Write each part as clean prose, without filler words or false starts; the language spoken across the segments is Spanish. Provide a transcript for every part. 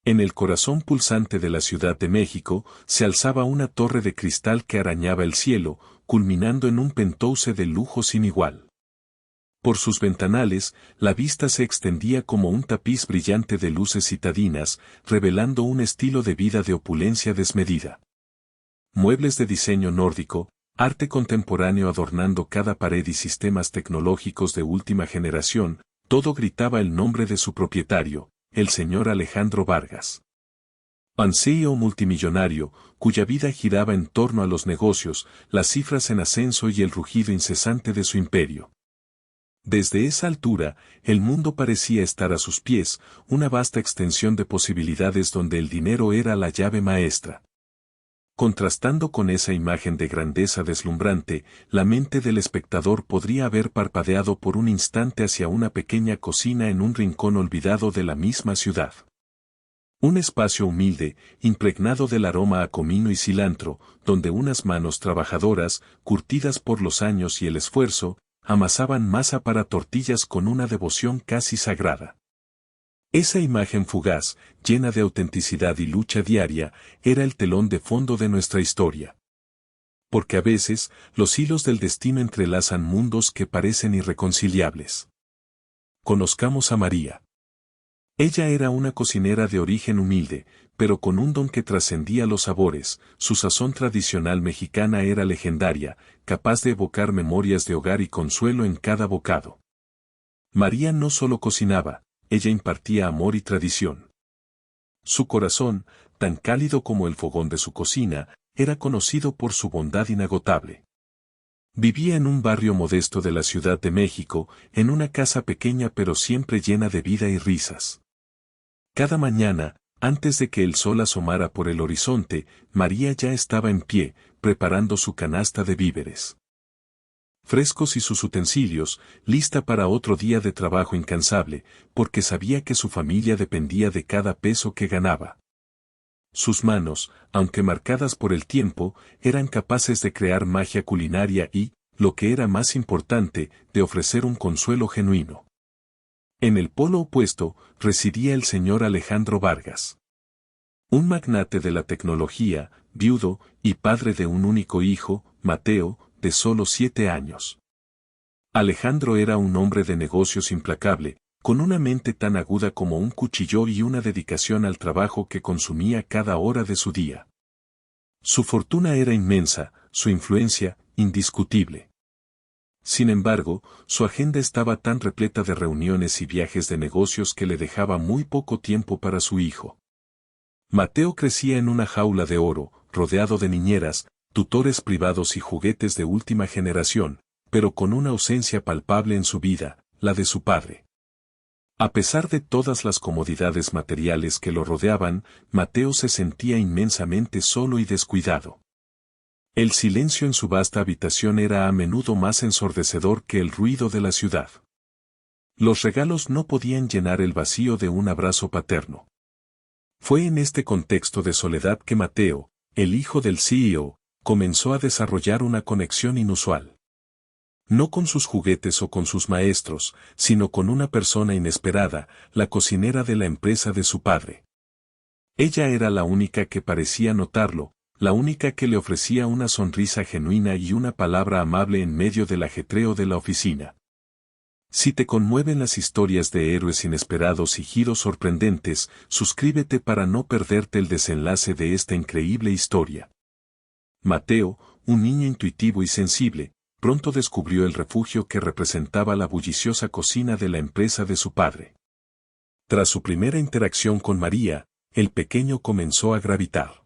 En el corazón pulsante de la Ciudad de México se alzaba una torre de cristal que arañaba el cielo, culminando en un penthouse de lujo sin igual. Por sus ventanales, la vista se extendía como un tapiz brillante de luces citadinas, revelando un estilo de vida de opulencia desmedida. Muebles de diseño nórdico, arte contemporáneo adornando cada pared y sistemas tecnológicos de última generación, todo gritaba el nombre de su propietario, el señor Alejandro Vargas. Un CEO multimillonario, cuya vida giraba en torno a los negocios, las cifras en ascenso y el rugido incesante de su imperio. Desde esa altura, el mundo parecía estar a sus pies, una vasta extensión de posibilidades donde el dinero era la llave maestra. Contrastando con esa imagen de grandeza deslumbrante, la mente del espectador podría haber parpadeado por un instante hacia una pequeña cocina en un rincón olvidado de la misma ciudad. Un espacio humilde, impregnado del aroma a comino y cilantro, donde unas manos trabajadoras, curtidas por los años y el esfuerzo, amasaban masa para tortillas con una devoción casi sagrada. Esa imagen fugaz, llena de autenticidad y lucha diaria, era el telón de fondo de nuestra historia. Porque a veces, los hilos del destino entrelazan mundos que parecen irreconciliables. Conozcamos a María. Ella era una cocinera de origen humilde, pero con un don que trascendía los sabores. Su sazón tradicional mexicana era legendaria, capaz de evocar memorias de hogar y consuelo en cada bocado. María no solo cocinaba, ella impartía amor y tradición. Su corazón, tan cálido como el fogón de su cocina, era conocido por su bondad inagotable. Vivía en un barrio modesto de la Ciudad de México, en una casa pequeña pero siempre llena de vida y risas. Cada mañana, antes de que el sol asomara por el horizonte, María ya estaba en pie, preparando su canasta de víveres frescos y sus utensilios, lista para otro día de trabajo incansable, porque sabía que su familia dependía de cada peso que ganaba. Sus manos, aunque marcadas por el tiempo, eran capaces de crear magia culinaria y, lo que era más importante, de ofrecer un consuelo genuino. En el polo opuesto, residía el señor Alejandro Vargas. Un magnate de la tecnología, viudo, y padre de un único hijo, Mateo, de solo 7 años. Alejandro era un hombre de negocios implacable, con una mente tan aguda como un cuchillo y una dedicación al trabajo que consumía cada hora de su día. Su fortuna era inmensa, su influencia, indiscutible. Sin embargo, su agenda estaba tan repleta de reuniones y viajes de negocios que le dejaba muy poco tiempo para su hijo. Mateo crecía en una jaula de oro, rodeado de niñeras, tutores privados y juguetes de última generación, pero con una ausencia palpable en su vida, la de su padre. A pesar de todas las comodidades materiales que lo rodeaban, Mateo se sentía inmensamente solo y descuidado. El silencio en su vasta habitación era a menudo más ensordecedor que el ruido de la ciudad. Los regalos no podían llenar el vacío de un abrazo paterno. Fue en este contexto de soledad que Mateo, el hijo del CEO, comenzó a desarrollar una conexión inusual. No con sus juguetes o con sus maestros, sino con una persona inesperada, la cocinera de la empresa de su padre. Ella era la única que parecía notarlo, la única que le ofrecía una sonrisa genuina y una palabra amable en medio del ajetreo de la oficina. Si te conmueven las historias de héroes inesperados y giros sorprendentes, suscríbete para no perderte el desenlace de esta increíble historia. Mateo, un niño intuitivo y sensible, pronto descubrió el refugio que representaba la bulliciosa cocina de la empresa de su padre. Tras su primera interacción con María, el pequeño comenzó a gravitar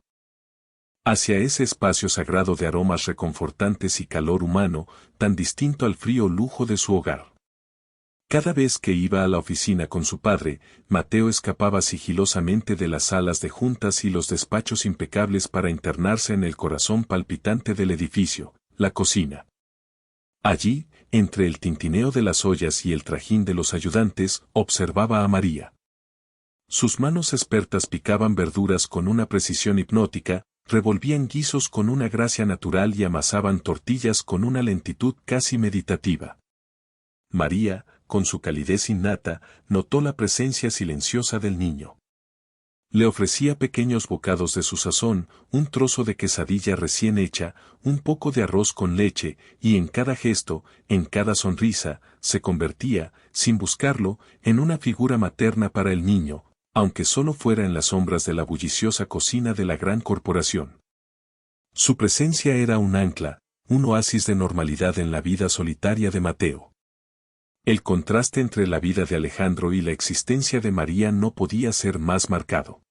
hacia ese espacio sagrado de aromas reconfortantes y calor humano, tan distinto al frío lujo de su hogar. Cada vez que iba a la oficina con su padre, Mateo escapaba sigilosamente de las salas de juntas y los despachos impecables para internarse en el corazón palpitante del edificio, la cocina. Allí, entre el tintineo de las ollas y el trajín de los ayudantes, observaba a María. Sus manos expertas picaban verduras con una precisión hipnótica, revolvían guisos con una gracia natural y amasaban tortillas con una lentitud casi meditativa. María, con su calidez innata, notó la presencia silenciosa del niño. Le ofrecía pequeños bocados de su sazón, un trozo de quesadilla recién hecha, un poco de arroz con leche, y en cada gesto, en cada sonrisa, se convertía, sin buscarlo, en una figura materna para el niño, aunque solo fuera en las sombras de la bulliciosa cocina de la gran corporación. Su presencia era un ancla, un oasis de normalidad en la vida solitaria de Mateo. El contraste entre la vida de Alejandro y la existencia de María no podía ser más marcado.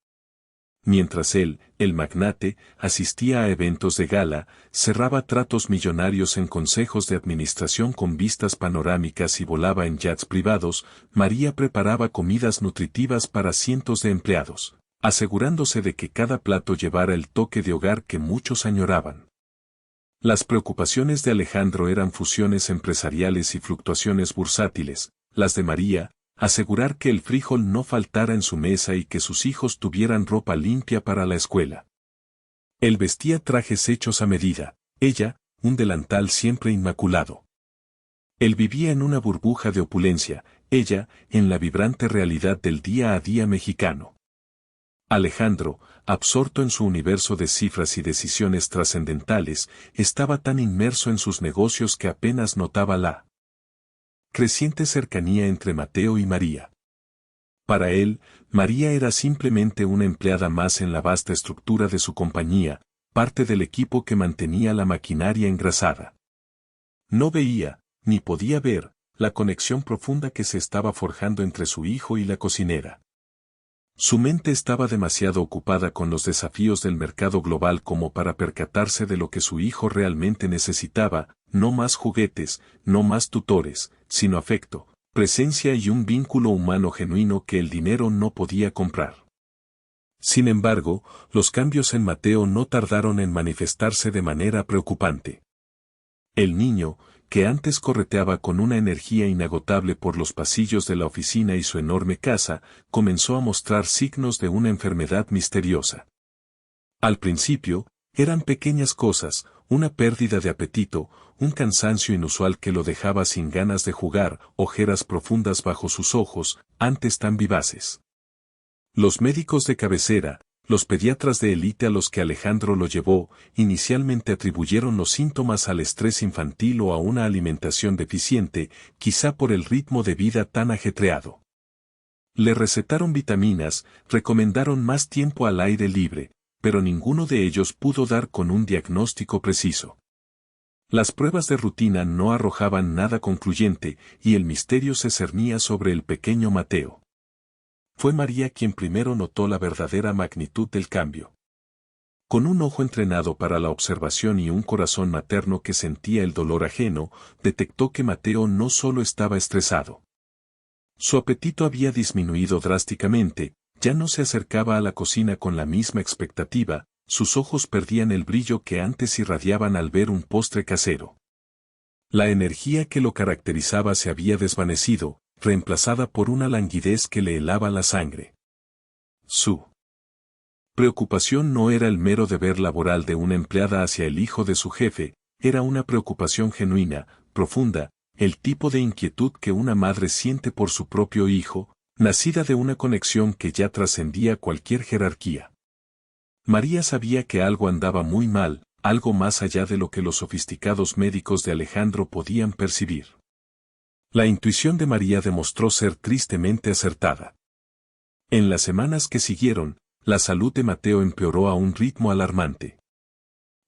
Mientras él, el magnate, asistía a eventos de gala, cerraba tratos millonarios en consejos de administración con vistas panorámicas y volaba en yachts privados, María preparaba comidas nutritivas para cientos de empleados, asegurándose de que cada plato llevara el toque de hogar que muchos añoraban. Las preocupaciones de Alejandro eran fusiones empresariales y fluctuaciones bursátiles, las de María, asegurar que el frijol no faltara en su mesa y que sus hijos tuvieran ropa limpia para la escuela. Él vestía trajes hechos a medida, ella, un delantal siempre inmaculado. Él vivía en una burbuja de opulencia, ella, en la vibrante realidad del día a día mexicano. Alejandro, absorto en su universo de cifras y decisiones trascendentales, estaba tan inmerso en sus negocios que apenas notaba la creciente cercanía entre Mateo y María. Para él, María era simplemente una empleada más en la vasta estructura de su compañía, parte del equipo que mantenía la maquinaria engrasada. No veía, ni podía ver, la conexión profunda que se estaba forjando entre su hijo y la cocinera. Su mente estaba demasiado ocupada con los desafíos del mercado global como para percatarse de lo que su hijo realmente necesitaba, no más juguetes, no más tutores, sino afecto, presencia y un vínculo humano genuino que el dinero no podía comprar. Sin embargo, los cambios en Mateo no tardaron en manifestarse de manera preocupante. El niño, que antes correteaba con una energía inagotable por los pasillos de la oficina y su enorme casa, comenzó a mostrar signos de una enfermedad misteriosa. Al principio, eran pequeñas cosas, una pérdida de apetito, un cansancio inusual que lo dejaba sin ganas de jugar, ojeras profundas bajo sus ojos, antes tan vivaces. Los médicos de cabecera, los pediatras de élite a los que Alejandro lo llevó, inicialmente atribuyeron los síntomas al estrés infantil o a una alimentación deficiente, quizá por el ritmo de vida tan ajetreado. Le recetaron vitaminas, recomendaron más tiempo al aire libre, pero ninguno de ellos pudo dar con un diagnóstico preciso. Las pruebas de rutina no arrojaban nada concluyente, y el misterio se cernía sobre el pequeño Mateo. Fue María quien primero notó la verdadera magnitud del cambio. Con un ojo entrenado para la observación y un corazón materno que sentía el dolor ajeno, detectó que Mateo no solo estaba estresado. Su apetito había disminuido drásticamente, ya no se acercaba a la cocina con la misma expectativa, sus ojos perdían el brillo que antes irradiaban al ver un postre casero. La energía que lo caracterizaba se había desvanecido, reemplazada por una languidez que le helaba la sangre. Su preocupación no era el mero deber laboral de una empleada hacia el hijo de su jefe, era una preocupación genuina, profunda, el tipo de inquietud que una madre siente por su propio hijo, nacida de una conexión que ya trascendía cualquier jerarquía. María sabía que algo andaba muy mal, algo más allá de lo que los sofisticados médicos de Alejandro podían percibir. La intuición de María demostró ser tristemente acertada. En las semanas que siguieron, la salud de Mateo empeoró a un ritmo alarmante.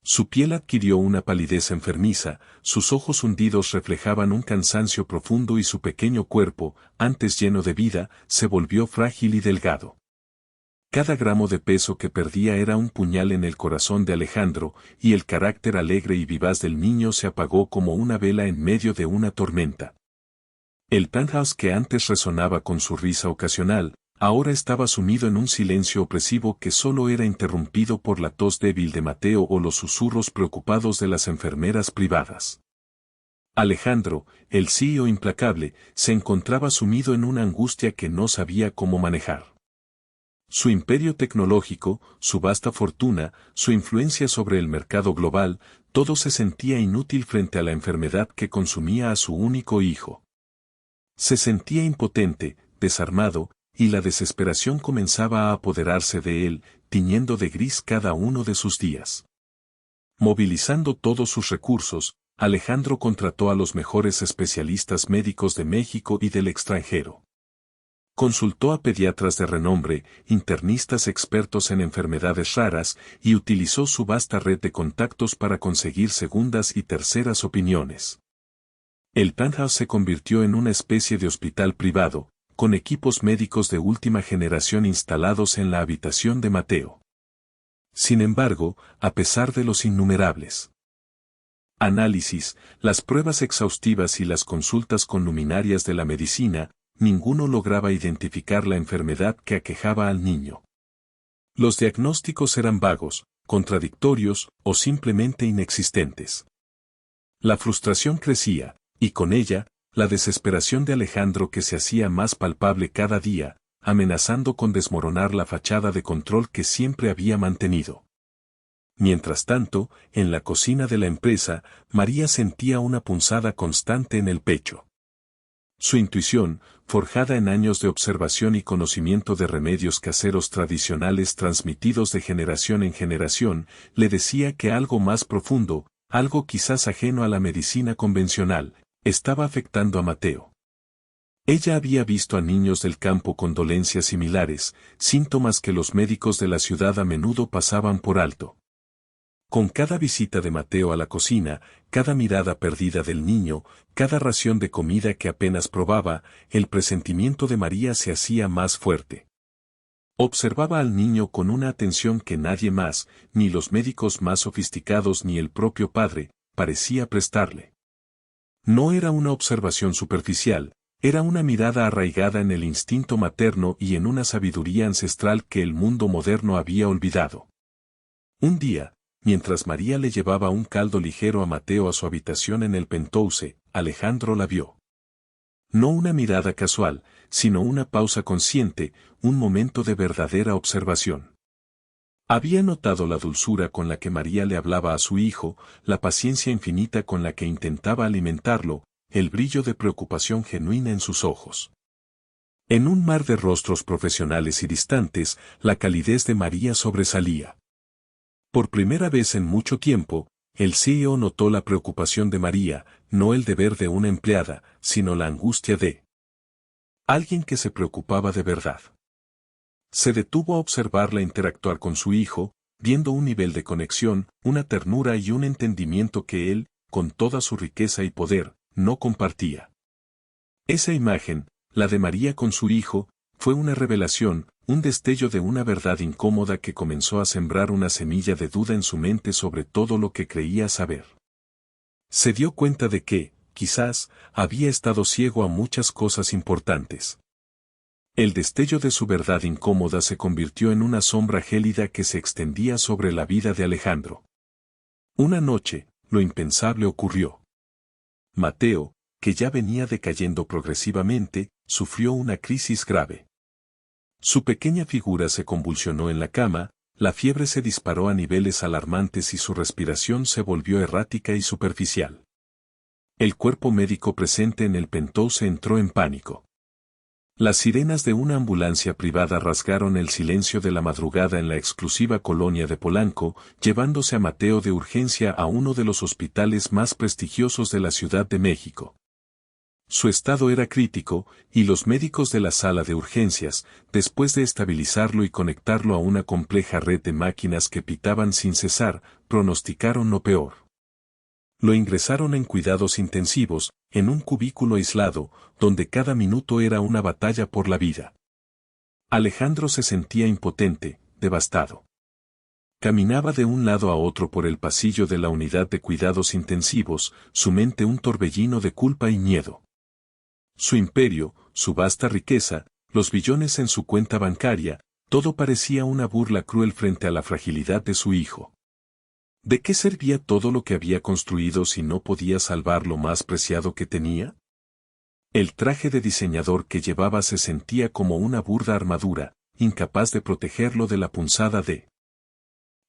Su piel adquirió una palidez enfermiza, sus ojos hundidos reflejaban un cansancio profundo y su pequeño cuerpo, antes lleno de vida, se volvió frágil y delgado. Cada gramo de peso que perdía era un puñal en el corazón de Alejandro, y el carácter alegre y vivaz del niño se apagó como una vela en medio de una tormenta. El penthouse que antes resonaba con su risa ocasional, ahora estaba sumido en un silencio opresivo que solo era interrumpido por la tos débil de Mateo o los susurros preocupados de las enfermeras privadas. Alejandro, el CEO implacable, se encontraba sumido en una angustia que no sabía cómo manejar. Su imperio tecnológico, su vasta fortuna, su influencia sobre el mercado global, todo se sentía inútil frente a la enfermedad que consumía a su único hijo. Se sentía impotente, desarmado, y la desesperación comenzaba a apoderarse de él, tiñendo de gris cada uno de sus días. Movilizando todos sus recursos, Alejandro contrató a los mejores especialistas médicos de México y del extranjero. Consultó a pediatras de renombre, internistas expertos en enfermedades raras y utilizó su vasta red de contactos para conseguir segundas y terceras opiniones. El Penthouse se convirtió en una especie de hospital privado, con equipos médicos de última generación instalados en la habitación de Mateo. Sin embargo, a pesar de los innumerables análisis, las pruebas exhaustivas y las consultas con luminarias de la medicina, ninguno lograba identificar la enfermedad que aquejaba al niño. Los diagnósticos eran vagos, contradictorios o simplemente inexistentes. La frustración crecía, y con ella, la desesperación de Alejandro que se hacía más palpable cada día, amenazando con desmoronar la fachada de control que siempre había mantenido. Mientras tanto, en la cocina de la empresa, María sentía una punzada constante en el pecho. Su intuición, forjada en años de observación y conocimiento de remedios caseros tradicionales transmitidos de generación en generación, le decía que algo más profundo, algo quizás ajeno a la medicina convencional, estaba afectando a Mateo. Ella había visto a niños del campo con dolencias similares, síntomas que los médicos de la ciudad a menudo pasaban por alto. Con cada visita de Mateo a la cocina, cada mirada perdida del niño, cada ración de comida que apenas probaba, el presentimiento de María se hacía más fuerte. Observaba al niño con una atención que nadie más, ni los médicos más sofisticados ni el propio padre, parecía prestarle. No era una observación superficial, era una mirada arraigada en el instinto materno y en una sabiduría ancestral que el mundo moderno había olvidado. Un día, mientras María le llevaba un caldo ligero a Mateo a su habitación en el Penthouse, Alejandro la vio. No una mirada casual, sino una pausa consciente, un momento de verdadera observación. Había notado la dulzura con la que María le hablaba a su hijo, la paciencia infinita con la que intentaba alimentarlo, el brillo de preocupación genuina en sus ojos. En un mar de rostros profesionales y distantes, la calidez de María sobresalía. Por primera vez en mucho tiempo, el CEO notó la preocupación de María, no el deber de una empleada, sino la angustia de alguien que se preocupaba de verdad. Se detuvo a observarla interactuar con su hijo, viendo un nivel de conexión, una ternura y un entendimiento que él, con toda su riqueza y poder, no compartía. Esa imagen, la de María con su hijo, fue una revelación, un destello de una verdad incómoda que comenzó a sembrar una semilla de duda en su mente sobre todo lo que creía saber. Se dio cuenta de que, quizás, había estado ciego a muchas cosas importantes. El destello de su verdad incómoda se convirtió en una sombra gélida que se extendía sobre la vida de Alejandro. Una noche, lo impensable ocurrió. Mateo, que ya venía decayendo progresivamente, sufrió una crisis grave. Su pequeña figura se convulsionó en la cama, la fiebre se disparó a niveles alarmantes y su respiración se volvió errática y superficial. El cuerpo médico presente en el Penthouse entró en pánico. Las sirenas de una ambulancia privada rasgaron el silencio de la madrugada en la exclusiva colonia de Polanco, llevándose a Mateo de urgencia a uno de los hospitales más prestigiosos de la Ciudad de México. Su estado era crítico, y los médicos de la sala de urgencias, después de estabilizarlo y conectarlo a una compleja red de máquinas que pitaban sin cesar, pronosticaron lo peor. Lo ingresaron en cuidados intensivos, en un cubículo aislado, donde cada minuto era una batalla por la vida. Alejandro se sentía impotente, devastado. Caminaba de un lado a otro por el pasillo de la unidad de cuidados intensivos, su mente un torbellino de culpa y miedo. Su imperio, su vasta riqueza, los billones en su cuenta bancaria, todo parecía una burla cruel frente a la fragilidad de su hijo. ¿De qué servía todo lo que había construido si no podía salvar lo más preciado que tenía? El traje de diseñador que llevaba se sentía como una burda armadura, incapaz de protegerlo de la punzada de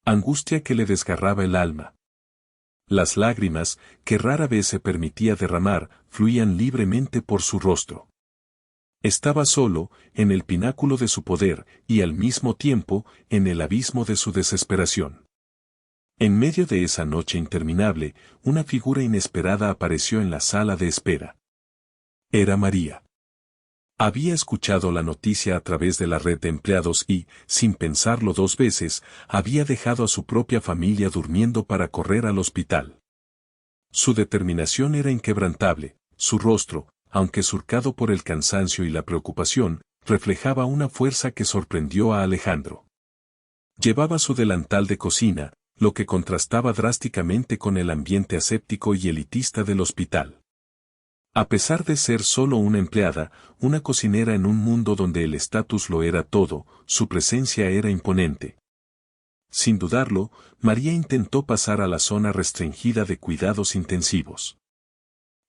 angustia que le desgarraba el alma. Las lágrimas, que rara vez se permitía derramar, fluían libremente por su rostro. Estaba solo, en el pináculo de su poder, y al mismo tiempo, en el abismo de su desesperación. En medio de esa noche interminable, una figura inesperada apareció en la sala de espera. Era María. Había escuchado la noticia a través de la red de empleados y, sin pensarlo dos veces, había dejado a su propia familia durmiendo para correr al hospital. Su determinación era inquebrantable, su rostro, aunque surcado por el cansancio y la preocupación, reflejaba una fuerza que sorprendió a Alejandro. Llevaba su delantal de cocina, lo que contrastaba drásticamente con el ambiente aséptico y elitista del hospital. A pesar de ser solo una empleada, una cocinera en un mundo donde el estatus lo era todo, su presencia era imponente. Sin dudarlo, María intentó pasar a la zona restringida de cuidados intensivos.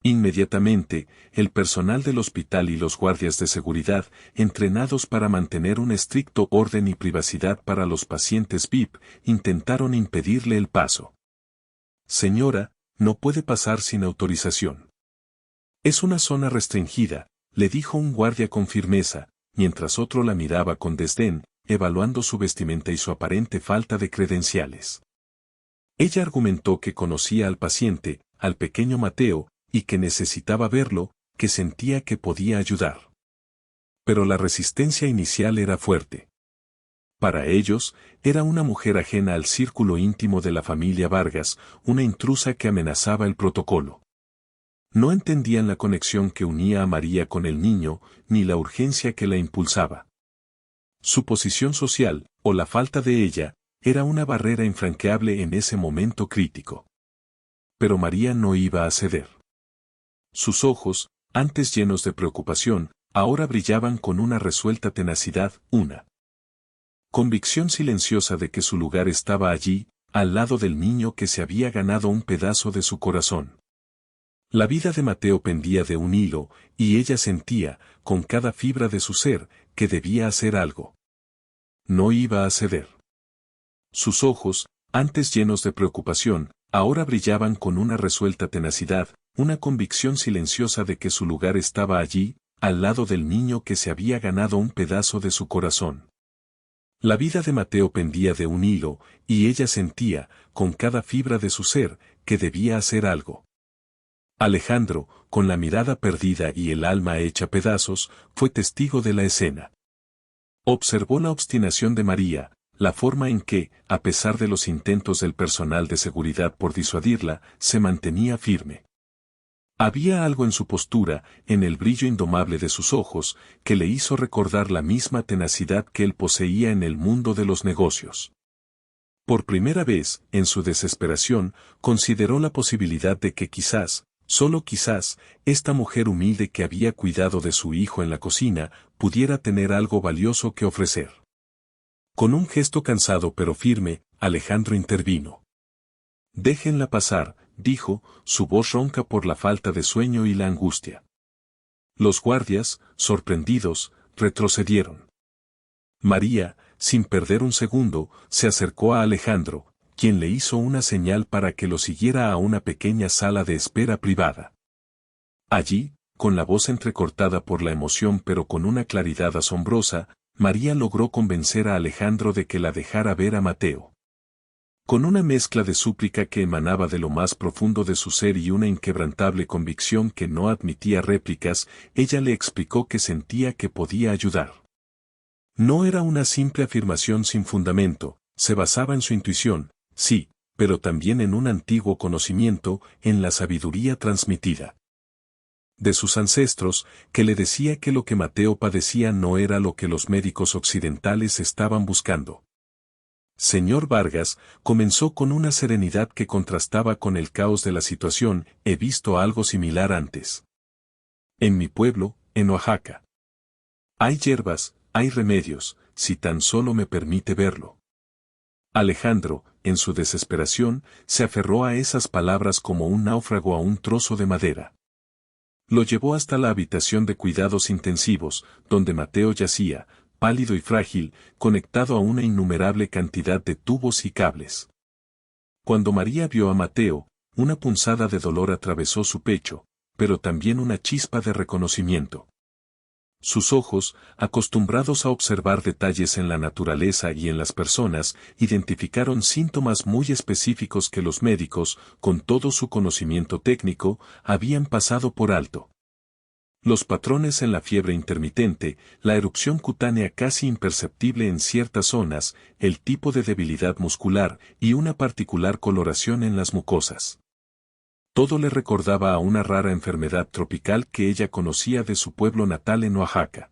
Inmediatamente, el personal del hospital y los guardias de seguridad, entrenados para mantener un estricto orden y privacidad para los pacientes VIP, intentaron impedirle el paso. Señora, no puede pasar sin autorización. Es una zona restringida, le dijo un guardia con firmeza, mientras otro la miraba con desdén, evaluando su vestimenta y su aparente falta de credenciales. Ella argumentó que conocía al paciente, al pequeño Mateo, y que necesitaba verlo, que sentía que podía ayudar. Pero la resistencia inicial era fuerte. Para ellos, era una mujer ajena al círculo íntimo de la familia Vargas, una intrusa que amenazaba el protocolo. No entendían la conexión que unía a María con el niño, ni la urgencia que la impulsaba. Su posición social, o la falta de ella, era una barrera infranqueable en ese momento crítico. Pero María no iba a ceder. Sus ojos, antes llenos de preocupación, ahora brillaban con una resuelta tenacidad, una convicción silenciosa de que su lugar estaba allí, al lado del niño que se había ganado un pedazo de su corazón. La vida de Mateo pendía de un hilo, y ella sentía, con cada fibra de su ser, que debía hacer algo. No iba a ceder. Sus ojos, antes llenos de preocupación, ahora brillaban con una resuelta tenacidad, una convicción silenciosa de que su lugar estaba allí, al lado del niño que se había ganado un pedazo de su corazón. La vida de Mateo pendía de un hilo, y ella sentía, con cada fibra de su ser, que debía hacer algo. Alejandro, con la mirada perdida y el alma hecha pedazos, fue testigo de la escena. Observó la obstinación de María, la forma en que, a pesar de los intentos del personal de seguridad por disuadirla, se mantenía firme. Había algo en su postura, en el brillo indomable de sus ojos, que le hizo recordar la misma tenacidad que él poseía en el mundo de los negocios. Por primera vez, en su desesperación, consideró la posibilidad de que quizás, solo quizás, esta mujer humilde que había cuidado de su hijo en la cocina, pudiera tener algo valioso que ofrecer. Con un gesto cansado pero firme, Alejandro intervino. «Déjenla pasar», dijo, su voz ronca por la falta de sueño y la angustia. Los guardias, sorprendidos, retrocedieron. María, sin perder un segundo, se acercó a Alejandro, quien le hizo una señal para que lo siguiera a una pequeña sala de espera privada. Allí, con la voz entrecortada por la emoción pero con una claridad asombrosa, María logró convencer a Alejandro de que la dejara ver a Mateo. Con una mezcla de súplica que emanaba de lo más profundo de su ser y una inquebrantable convicción que no admitía réplicas, ella le explicó que sentía que podía ayudar. No era una simple afirmación sin fundamento, se basaba en su intuición, sí, pero también en un antiguo conocimiento, en la sabiduría transmitida de sus ancestros, que le decía que lo que Mateo padecía no era lo que los médicos occidentales estaban buscando. Señor Vargas, comenzó con una serenidad que contrastaba con el caos de la situación, he visto algo similar antes. En mi pueblo, en Oaxaca. Hay hierbas, hay remedios, si tan solo me permite verlo. Alejandro, en su desesperación, se aferró a esas palabras como un náufrago a un trozo de madera. Lo llevó hasta la habitación de cuidados intensivos, donde Mateo yacía, pálido y frágil, conectado a una innumerable cantidad de tubos y cables. Cuando María vio a Mateo, una punzada de dolor atravesó su pecho, pero también una chispa de reconocimiento. Sus ojos, acostumbrados a observar detalles en la naturaleza y en las personas, identificaron síntomas muy específicos que los médicos, con todo su conocimiento técnico, habían pasado por alto. Los patrones en la fiebre intermitente, la erupción cutánea casi imperceptible en ciertas zonas, el tipo de debilidad muscular y una particular coloración en las mucosas. Todo le recordaba a una rara enfermedad tropical que ella conocía de su pueblo natal en Oaxaca.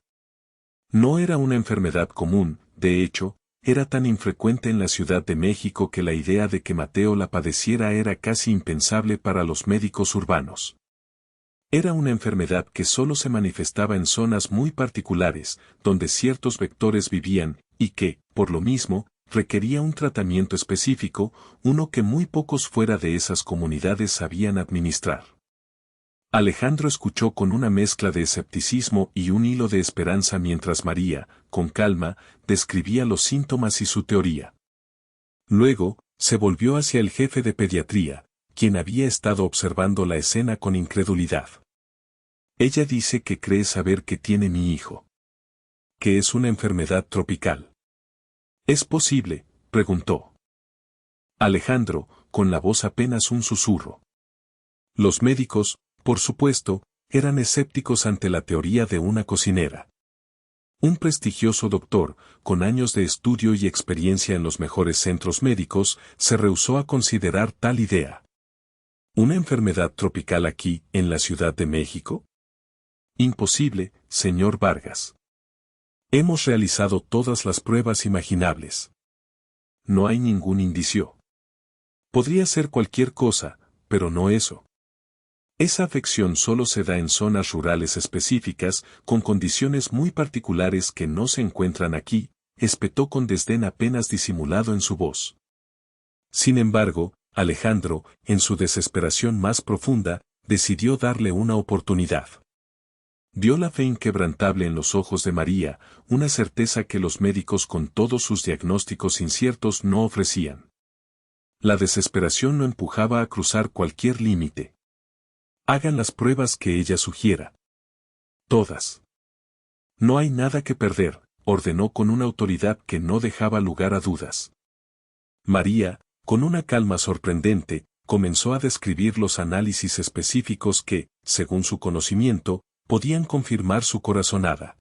No era una enfermedad común, de hecho, era tan infrecuente en la Ciudad de México que la idea de que Mateo la padeciera era casi impensable para los médicos urbanos. Era una enfermedad que solo se manifestaba en zonas muy particulares, donde ciertos vectores vivían, y que, por lo mismo, requería un tratamiento específico, uno que muy pocos fuera de esas comunidades sabían administrar. Alejandro escuchó con una mezcla de escepticismo y un hilo de esperanza mientras María, con calma, describía los síntomas y su teoría. Luego, se volvió hacia el jefe de pediatría, quien había estado observando la escena con incredulidad. Ella dice que cree saber que tiene mi hijo. Que es una enfermedad tropical. ¿Es posible?, preguntó. Alejandro, con la voz apenas un susurro. Los médicos, por supuesto, eran escépticos ante la teoría de una cocinera. Un prestigioso doctor, con años de estudio y experiencia en los mejores centros médicos, se rehusó a considerar tal idea. ¿Una enfermedad tropical aquí, en la Ciudad de México? Imposible, señor Vargas. Hemos realizado todas las pruebas imaginables. No hay ningún indicio. Podría ser cualquier cosa, pero no eso. Esa afección solo se da en zonas rurales específicas, con condiciones muy particulares que no se encuentran aquí, espetó con desdén apenas disimulado en su voz. Sin embargo, Alejandro, en su desesperación más profunda, decidió darle una oportunidad. Vio la fe inquebrantable en los ojos de María, una certeza que los médicos con todos sus diagnósticos inciertos no ofrecían. La desesperación lo empujaba a cruzar cualquier límite. Hagan las pruebas que ella sugiera. Todas. No hay nada que perder, ordenó con una autoridad que no dejaba lugar a dudas. María, con una calma sorprendente, comenzó a describir los análisis específicos que, según su conocimiento, podían confirmar su corazonada.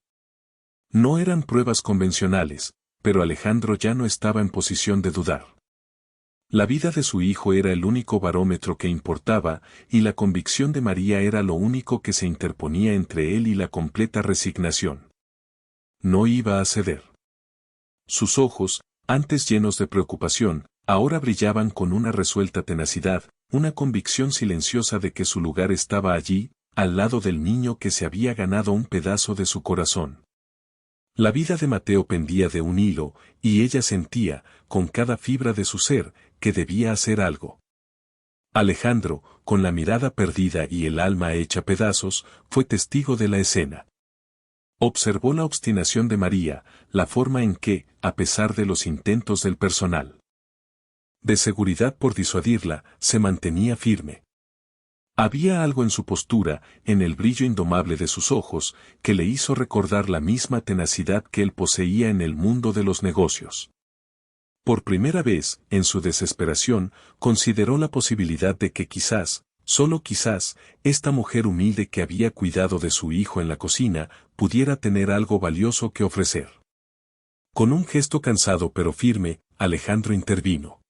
No eran pruebas convencionales, pero Alejandro ya no estaba en posición de dudar. La vida de su hijo era el único barómetro que importaba, y la convicción de María era lo único que se interponía entre él y la completa resignación. No iba a ceder. Sus ojos, antes llenos de preocupación, ahora brillaban con una resuelta tenacidad, una convicción silenciosa de que su lugar estaba allí, al lado del niño que se había ganado un pedazo de su corazón. La vida de Mateo pendía de un hilo, y ella sentía, con cada fibra de su ser, que debía hacer algo. Alejandro, con la mirada perdida y el alma hecha pedazos, fue testigo de la escena. Observó la obstinación de María, la forma en que, a pesar de los intentos del personal de seguridad por disuadirla, se mantenía firme. Había algo en su postura, en el brillo indomable de sus ojos, que le hizo recordar la misma tenacidad que él poseía en el mundo de los negocios. Por primera vez, en su desesperación, consideró la posibilidad de que quizás, solo quizás, esta mujer humilde que había cuidado de su hijo en la cocina, pudiera tener algo valioso que ofrecer. Con un gesto cansado pero firme, Alejandro intervino.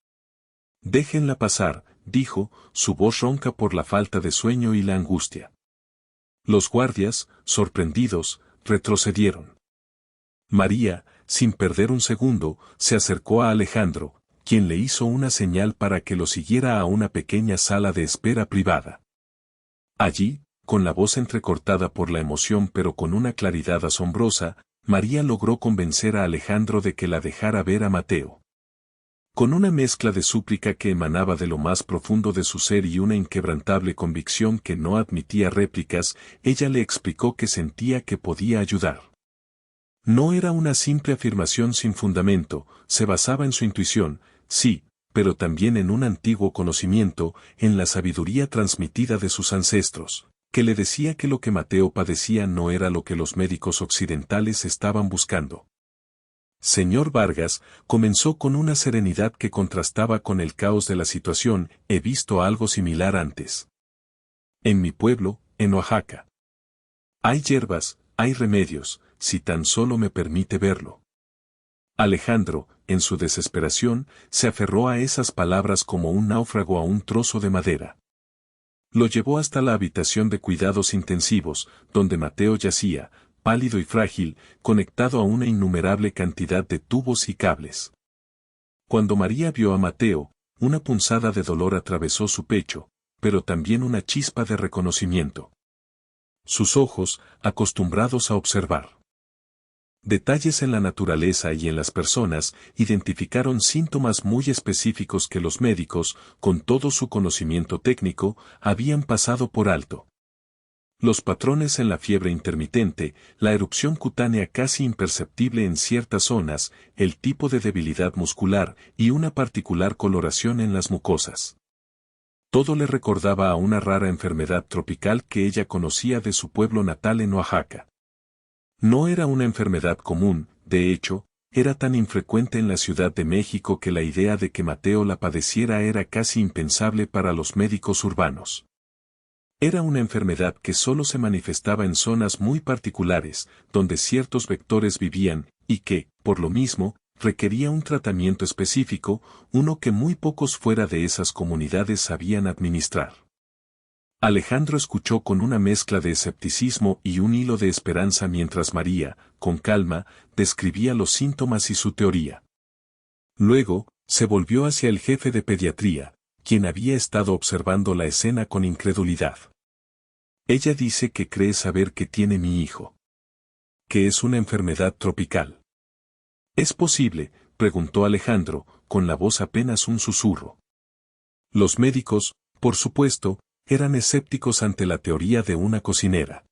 «Déjenla pasar», dijo, su voz ronca por la falta de sueño y la angustia. Los guardias, sorprendidos, retrocedieron. María, sin perder un segundo, se acercó a Alejandro, quien le hizo una señal para que lo siguiera a una pequeña sala de espera privada. Allí, con la voz entrecortada por la emoción pero con una claridad asombrosa, María logró convencer a Alejandro de que la dejara ver a Mateo. Con una mezcla de súplica que emanaba de lo más profundo de su ser y una inquebrantable convicción que no admitía réplicas, ella le explicó que sentía que podía ayudar. No era una simple afirmación sin fundamento, se basaba en su intuición, sí, pero también en un antiguo conocimiento, en la sabiduría transmitida de sus ancestros. que le decía que lo que Mateo padecía no era lo que los médicos occidentales estaban buscando. Señor Vargas, comenzó con una serenidad que contrastaba con el caos de la situación, he visto algo similar antes. En mi pueblo, en Oaxaca. Hay hierbas, hay remedios, si tan solo me permite verlo. Alejandro, en su desesperación, se aferró a esas palabras como un náufrago a un trozo de madera. Lo llevó hasta la habitación de cuidados intensivos, donde Mateo yacía, pálido y frágil, conectado a una innumerable cantidad de tubos y cables. Cuando María vio a Mateo, una punzada de dolor atravesó su pecho, pero también una chispa de reconocimiento. Sus ojos, acostumbrados a observar detalles en la naturaleza y en las personas, identificaron síntomas muy específicos que los médicos, con todo su conocimiento técnico, habían pasado por alto. Los patrones en la fiebre intermitente, la erupción cutánea casi imperceptible en ciertas zonas, el tipo de debilidad muscular y una particular coloración en las mucosas. Todo le recordaba a una rara enfermedad tropical que ella conocía de su pueblo natal en Oaxaca. No era una enfermedad común, de hecho, era tan infrecuente en la Ciudad de México que la idea de que Mateo la padeciera era casi impensable para los médicos urbanos. Era una enfermedad que solo se manifestaba en zonas muy particulares, donde ciertos vectores vivían, y que, por lo mismo, requería un tratamiento específico, uno que muy pocos fuera de esas comunidades sabían administrar. Alejandro escuchó con una mezcla de escepticismo y un hilo de esperanza mientras María, con calma, describía los síntomas y su teoría. Luego, se volvió hacia el jefe de pediatría, quien había estado observando la escena con incredulidad. Ella dice que cree saber que tiene mi hijo. Que es una enfermedad tropical. ¿Es posible?, preguntó Alejandro, con la voz apenas un susurro. Los médicos, por supuesto, eran escépticos ante la teoría de una cocinera.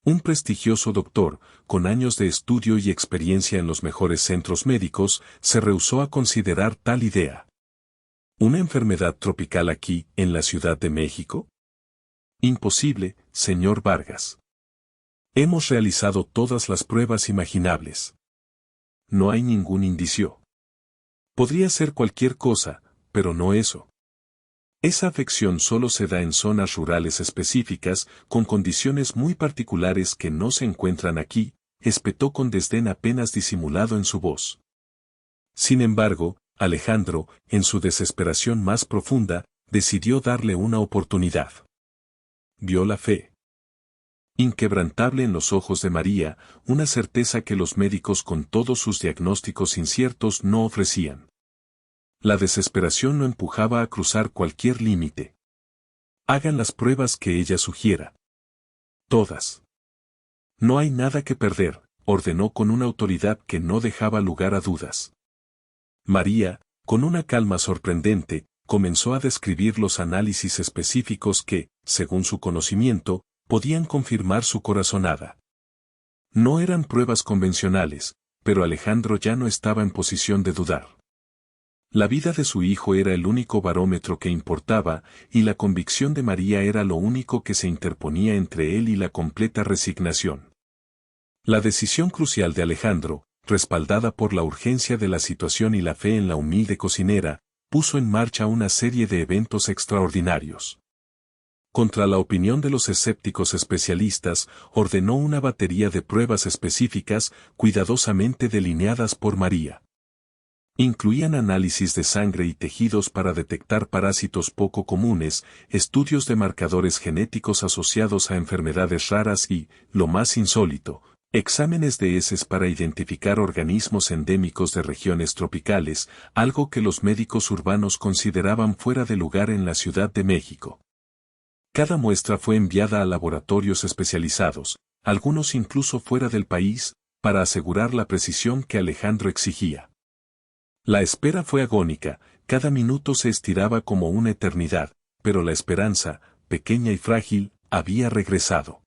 Un prestigioso doctor, con años de estudio y experiencia en los mejores centros médicos, se rehusó a considerar tal idea. ¿Una enfermedad tropical aquí, en la Ciudad de México? Imposible, señor Vargas. Hemos realizado todas las pruebas imaginables. No hay ningún indicio. Podría ser cualquier cosa, pero no eso. Esa afección solo se da en zonas rurales específicas, con condiciones muy particulares que no se encuentran aquí, espetó con desdén apenas disimulado en su voz. Sin embargo, Alejandro, en su desesperación más profunda, decidió darle una oportunidad. Vio la fe inquebrantable en los ojos de María, una certeza que los médicos con todos sus diagnósticos inciertos no ofrecían. La desesperación lo empujaba a cruzar cualquier límite. Hagan las pruebas que ella sugiera. Todas. No hay nada que perder, ordenó con una autoridad que no dejaba lugar a dudas. María, con una calma sorprendente, comenzó a describir los análisis específicos que, según su conocimiento, podían confirmar su corazonada. No eran pruebas convencionales, pero Alejandro ya no estaba en posición de dudar. La vida de su hijo era el único barómetro que importaba, y la convicción de María era lo único que se interponía entre él y la completa resignación. La decisión crucial de Alejandro, respaldada por la urgencia de la situación y la fe en la humilde cocinera, puso en marcha una serie de eventos extraordinarios. Contra la opinión de los escépticos especialistas, ordenó una batería de pruebas específicas, cuidadosamente delineadas por María. Incluían análisis de sangre y tejidos para detectar parásitos poco comunes, estudios de marcadores genéticos asociados a enfermedades raras y, lo más insólito, exámenes de heces para identificar organismos endémicos de regiones tropicales, algo que los médicos urbanos consideraban fuera de lugar en la Ciudad de México. Cada muestra fue enviada a laboratorios especializados, algunos incluso fuera del país, para asegurar la precisión que Alejandro exigía. La espera fue agónica, cada minuto se estiraba como una eternidad, pero la esperanza, pequeña y frágil, había regresado.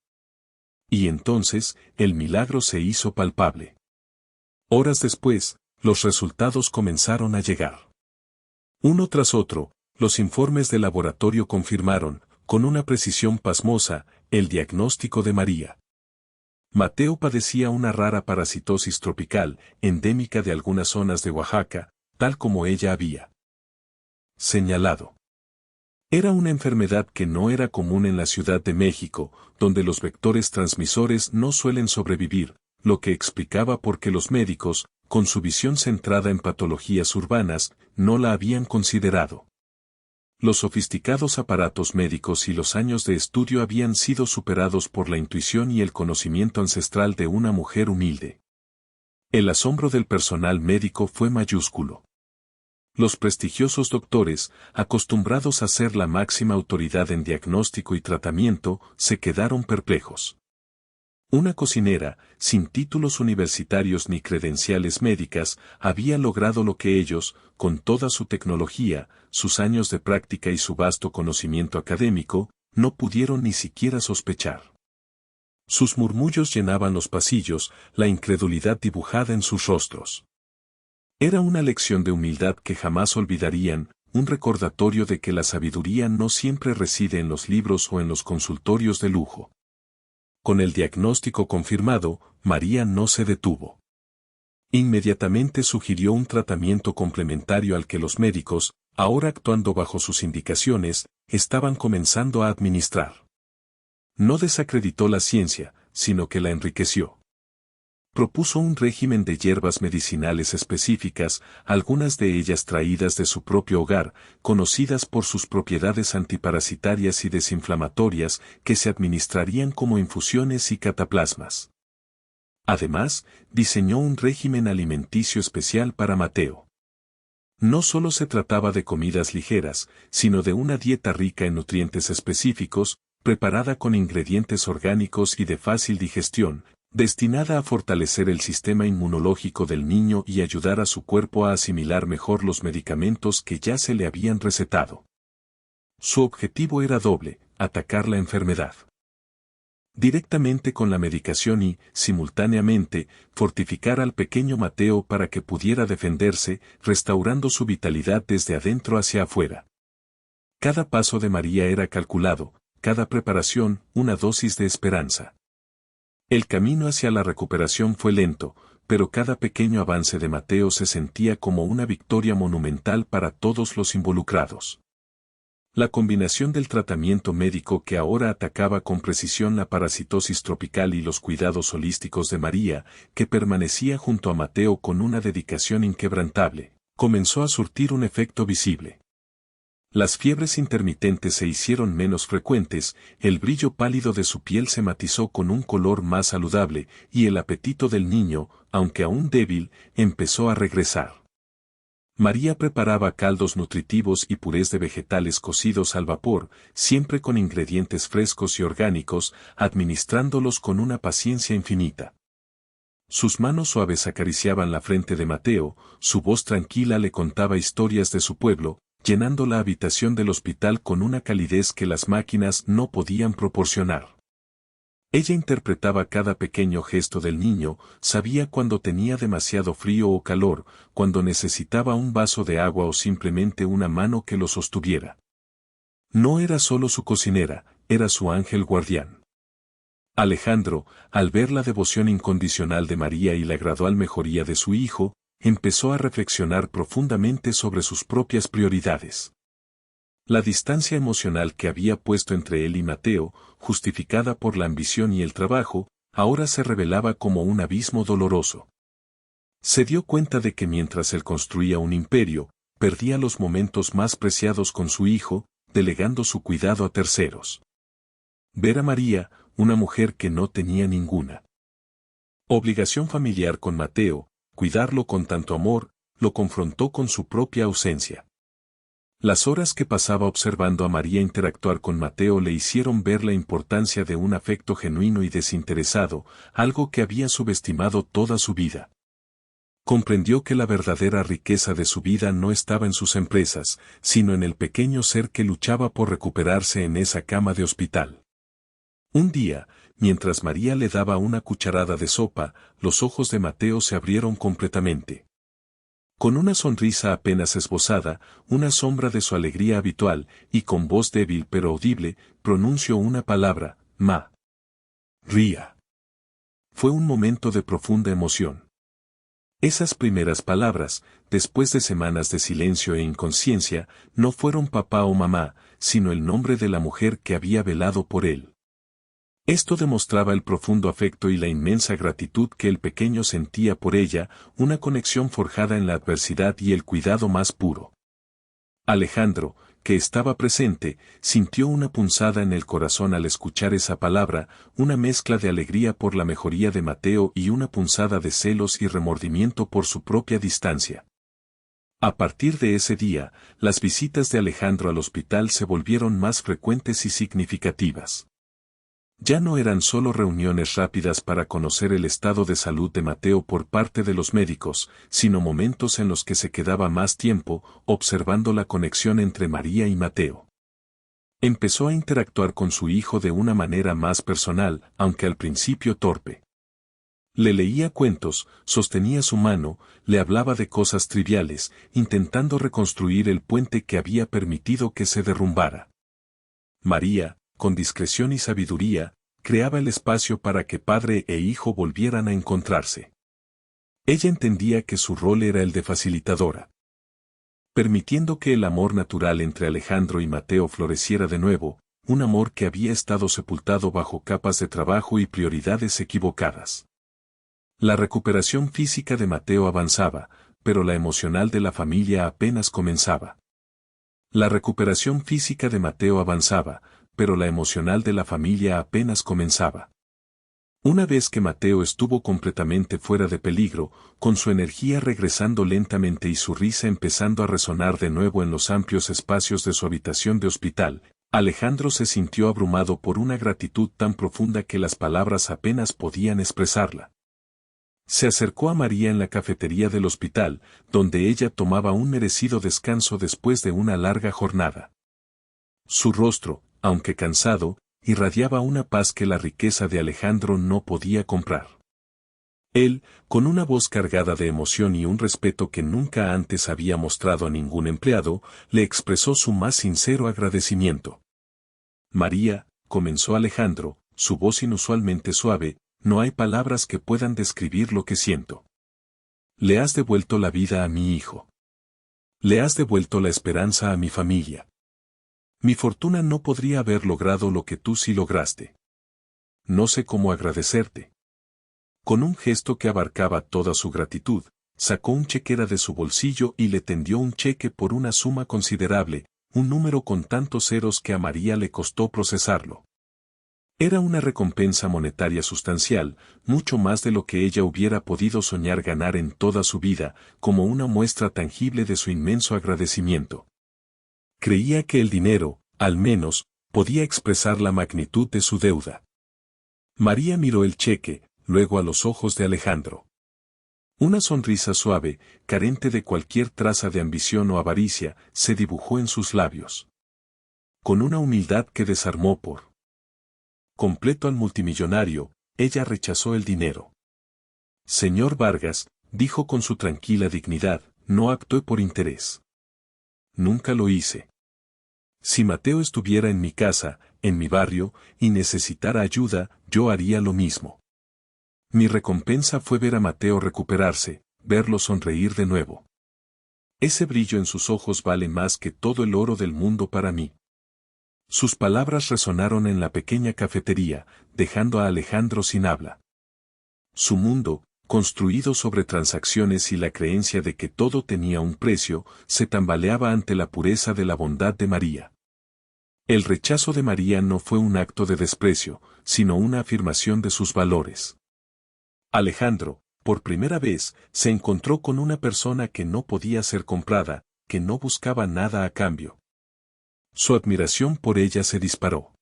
Y entonces, el milagro se hizo palpable. Horas después, los resultados comenzaron a llegar. Uno tras otro, los informes de laboratorio confirmaron, con una precisión pasmosa, El diagnóstico de María. Mateo padecía una rara parasitosis tropical, endémica de algunas zonas de Oaxaca, tal como ella había señalado. Era una enfermedad que no era común en la Ciudad de México, donde los vectores transmisores no suelen sobrevivir, lo que explicaba por qué los médicos, con su visión centrada en patologías urbanas, no la habían considerado. Los sofisticados aparatos médicos y los años de estudio habían sido superados por la intuición y el conocimiento ancestral de una mujer humilde. El asombro del personal médico fue mayúsculo. Los prestigiosos doctores, acostumbrados a ser la máxima autoridad en diagnóstico y tratamiento, se quedaron perplejos. Una cocinera, sin títulos universitarios ni credenciales médicas, había logrado lo que ellos, con toda su tecnología, sus años de práctica y su vasto conocimiento académico, no pudieron ni siquiera sospechar. Sus murmullos llenaban los pasillos, la incredulidad dibujada en sus rostros. Era una lección de humildad que jamás olvidarían, un recordatorio de que la sabiduría no siempre reside en los libros o en los consultorios de lujo. Con el diagnóstico confirmado, María no se detuvo. Inmediatamente sugirió un tratamiento complementario al que los médicos, ahora actuando bajo sus indicaciones, estaban comenzando a administrar. No desacreditó la ciencia, sino que la enriqueció. Propuso un régimen de hierbas medicinales específicas, algunas de ellas traídas de su propio hogar, conocidas por sus propiedades antiparasitarias y desinflamatorias, que se administrarían como infusiones y cataplasmas. Además, diseñó un régimen alimenticio especial para Mateo. No solo se trataba de comidas ligeras, sino de una dieta rica en nutrientes específicos, preparada con ingredientes orgánicos y de fácil digestión, destinada a fortalecer el sistema inmunológico del niño y ayudar a su cuerpo a asimilar mejor los medicamentos que ya se le habían recetado. Su objetivo era doble: atacar la enfermedad directamente con la medicación y, simultáneamente, fortificar al pequeño Mateo para que pudiera defenderse, restaurando su vitalidad desde adentro hacia afuera. Cada paso de María era calculado, cada preparación, una dosis de esperanza. El camino hacia la recuperación fue lento, pero cada pequeño avance de Mateo se sentía como una victoria monumental para todos los involucrados. La combinación del tratamiento médico que ahora atacaba con precisión la parasitosis tropical y los cuidados holísticos de María, que permanecía junto a Mateo con una dedicación inquebrantable, comenzó a surtir un efecto visible. Las fiebres intermitentes se hicieron menos frecuentes, el brillo pálido de su piel se matizó con un color más saludable, y el apetito del niño, aunque aún débil, empezó a regresar. María preparaba caldos nutritivos y purés de vegetales cocidos al vapor, siempre con ingredientes frescos y orgánicos, administrándolos con una paciencia infinita. Sus manos suaves acariciaban la frente de Mateo, su voz tranquila le contaba historias de su pueblo, llenando la habitación del hospital con una calidez que las máquinas no podían proporcionar. Ella interpretaba cada pequeño gesto del niño, sabía cuando tenía demasiado frío o calor, cuando necesitaba un vaso de agua o simplemente una mano que lo sostuviera. No era solo su cocinera, era su ángel guardián. Alejandro, al ver la devoción incondicional de María y la gradual mejoría de su hijo, empezó a reflexionar profundamente sobre sus propias prioridades. La distancia emocional que había puesto entre él y Mateo, justificada por la ambición y el trabajo, ahora se revelaba como un abismo doloroso. Se dio cuenta de que mientras él construía un imperio, perdía los momentos más preciados con su hijo, delegando su cuidado a terceros. Ver a María, una mujer que no tenía ninguna obligación familiar con Mateo, cuidarlo con tanto amor, lo confrontó con su propia ausencia. Las horas que pasaba observando a María interactuar con Mateo le hicieron ver la importancia de un afecto genuino y desinteresado, algo que había subestimado toda su vida. Comprendió que la verdadera riqueza de su vida no estaba en sus empresas, sino en el pequeño ser que luchaba por recuperarse en esa cama de hospital. Un día, mientras María le daba una cucharada de sopa, los ojos de Mateo se abrieron completamente. Con una sonrisa apenas esbozada, una sombra de su alegría habitual, y con voz débil pero audible, pronunció una palabra: «Ma». ría. Fue un momento de profunda emoción. Esas primeras palabras, después de semanas de silencio e inconsciencia, no fueron papá o mamá, sino el nombre de la mujer que había velado por él. Esto demostraba el profundo afecto y la inmensa gratitud que el pequeño sentía por ella, una conexión forjada en la adversidad y el cuidado más puro. Alejandro, que estaba presente, sintió una punzada en el corazón al escuchar esa palabra, una mezcla de alegría por la mejoría de Mateo y una punzada de celos y remordimiento por su propia distancia. A partir de ese día, las visitas de Alejandro al hospital se volvieron más frecuentes y significativas. Ya no eran solo reuniones rápidas para conocer el estado de salud de Mateo por parte de los médicos, sino momentos en los que se quedaba más tiempo, observando la conexión entre María y Mateo. Empezó a interactuar con su hijo de una manera más personal, aunque al principio torpe. Le leía cuentos, sostenía su mano, le hablaba de cosas triviales, intentando reconstruir el puente que había permitido que se derrumbara. María, con discreción y sabiduría, creaba el espacio para que padre e hijo volvieran a encontrarse. Ella entendía que su rol era el de facilitadora. Permitiendo que el amor natural entre Alejandro y Mateo floreciera de nuevo, un amor que había estado sepultado bajo capas de trabajo y prioridades equivocadas. La recuperación física de Mateo avanzaba, pero la emocional de la familia apenas comenzaba. La recuperación física de Mateo avanzaba, pero la emocional de la familia apenas comenzaba. Una vez que Mateo estuvo completamente fuera de peligro, con su energía regresando lentamente y su risa empezando a resonar de nuevo en los amplios espacios de su habitación de hospital, Alejandro se sintió abrumado por una gratitud tan profunda que las palabras apenas podían expresarla. Se acercó a María en la cafetería del hospital, donde ella tomaba un merecido descanso después de una larga jornada. Su rostro, aunque cansado, irradiaba una paz que la riqueza de Alejandro no podía comprar. Él, con una voz cargada de emoción y un respeto que nunca antes había mostrado a ningún empleado, le expresó su más sincero agradecimiento. María, comenzó Alejandro, su voz inusualmente suave, no hay palabras que puedan describir lo que siento. Le has devuelto la vida a mi hijo. Le has devuelto la esperanza a mi familia. Mi fortuna no podría haber logrado lo que tú sí lograste. No sé cómo agradecerte. Con un gesto que abarcaba toda su gratitud, sacó un chequera de su bolsillo y le tendió un cheque por una suma considerable, un número con tantos ceros que a María le costó procesarlo. Era una recompensa monetaria sustancial, mucho más de lo que ella hubiera podido soñar ganar en toda su vida, como una muestra tangible de su inmenso agradecimiento. Creía que el dinero, al menos, podía expresar la magnitud de su deuda. María miró el cheque, luego a los ojos de Alejandro. Una sonrisa suave, carente de cualquier traza de ambición o avaricia, se dibujó en sus labios. Con una humildad que desarmó por completo al multimillonario, ella rechazó el dinero. Señor Vargas, dijo con su tranquila dignidad, no actué por interés. Nunca lo hice. Si Mateo estuviera en mi casa, en mi barrio, y necesitara ayuda, yo haría lo mismo. Mi recompensa fue ver a Mateo recuperarse, verlo sonreír de nuevo. Ese brillo en sus ojos vale más que todo el oro del mundo para mí. Sus palabras resonaron en la pequeña cafetería, dejando a Alejandro sin habla. Su mundo, construido sobre transacciones y la creencia de que todo tenía un precio, se tambaleaba ante la pureza de la bondad de María. El rechazo de María no fue un acto de desprecio, sino una afirmación de sus valores. Alejandro, por primera vez, se encontró con una persona que no podía ser comprada, que no buscaba nada a cambio. Su admiración por ella se disparó.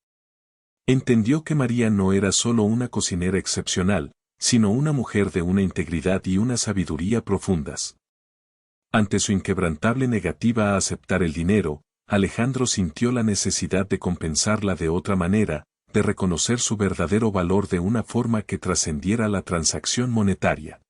Entendió que María no era solo una cocinera excepcional, sino una mujer de una integridad y una sabiduría profundas. Ante su inquebrantable negativa a aceptar el dinero, Alejandro sintió la necesidad de compensarla de otra manera, de reconocer su verdadero valor de una forma que trascendiera la transacción monetaria.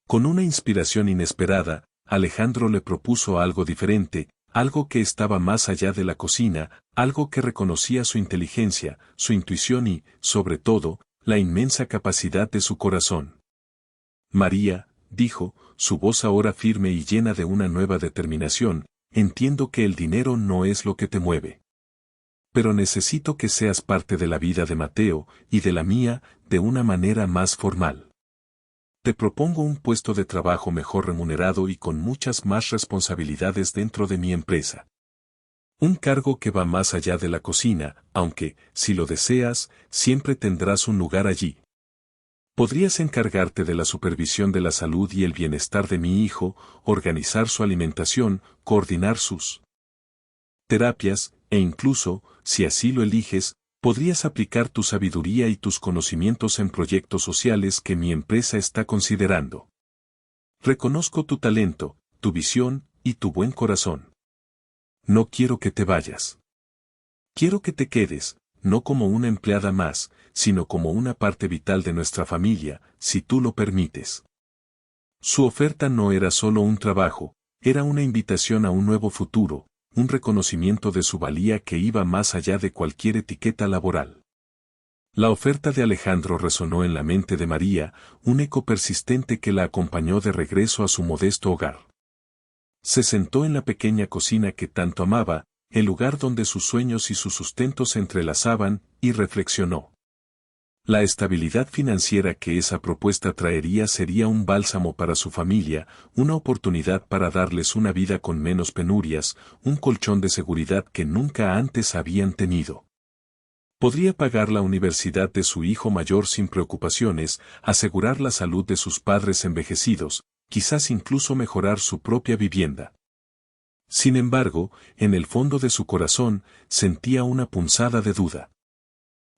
Con una inspiración inesperada, Alejandro le propuso algo diferente, algo que estaba más allá de la cocina, algo que reconocía su inteligencia, su intuición y, sobre todo, la inmensa capacidad de su corazón. María, dijo, su voz ahora firme y llena de una nueva determinación, entiendo que el dinero no es lo que te mueve. Pero necesito que seas parte de la vida de Mateo, y de la mía, de una manera más formal. Te propongo un puesto de trabajo mejor remunerado y con muchas más responsabilidades dentro de mi empresa. Un cargo que va más allá de la cocina, aunque, si lo deseas, siempre tendrás un lugar allí. Podrías encargarte de la supervisión de la salud y el bienestar de mi hijo, organizar su alimentación, coordinar sus terapias, e incluso, si así lo eliges, podrías aplicar tu sabiduría y tus conocimientos en proyectos sociales que mi empresa está considerando. Reconozco tu talento, tu visión y tu buen corazón. No quiero que te vayas. Quiero que te quedes, no como una empleada más, sino como una parte vital de nuestra familia, si tú lo permites. Su oferta no era solo un trabajo, era una invitación a un nuevo futuro, un reconocimiento de su valía que iba más allá de cualquier etiqueta laboral. La oferta de Alejandro resonó en la mente de María, un eco persistente que la acompañó de regreso a su modesto hogar. Se sentó en la pequeña cocina que tanto amaba, el lugar donde sus sueños y sus sustentos se entrelazaban, y reflexionó. La estabilidad financiera que esa propuesta traería sería un bálsamo para su familia, una oportunidad para darles una vida con menos penurias, un colchón de seguridad que nunca antes habían tenido. Podría pagar la universidad de su hijo mayor sin preocupaciones, asegurar la salud de sus padres envejecidos, quizás incluso mejorar su propia vivienda. Sin embargo, en el fondo de su corazón, sentía una punzada de duda.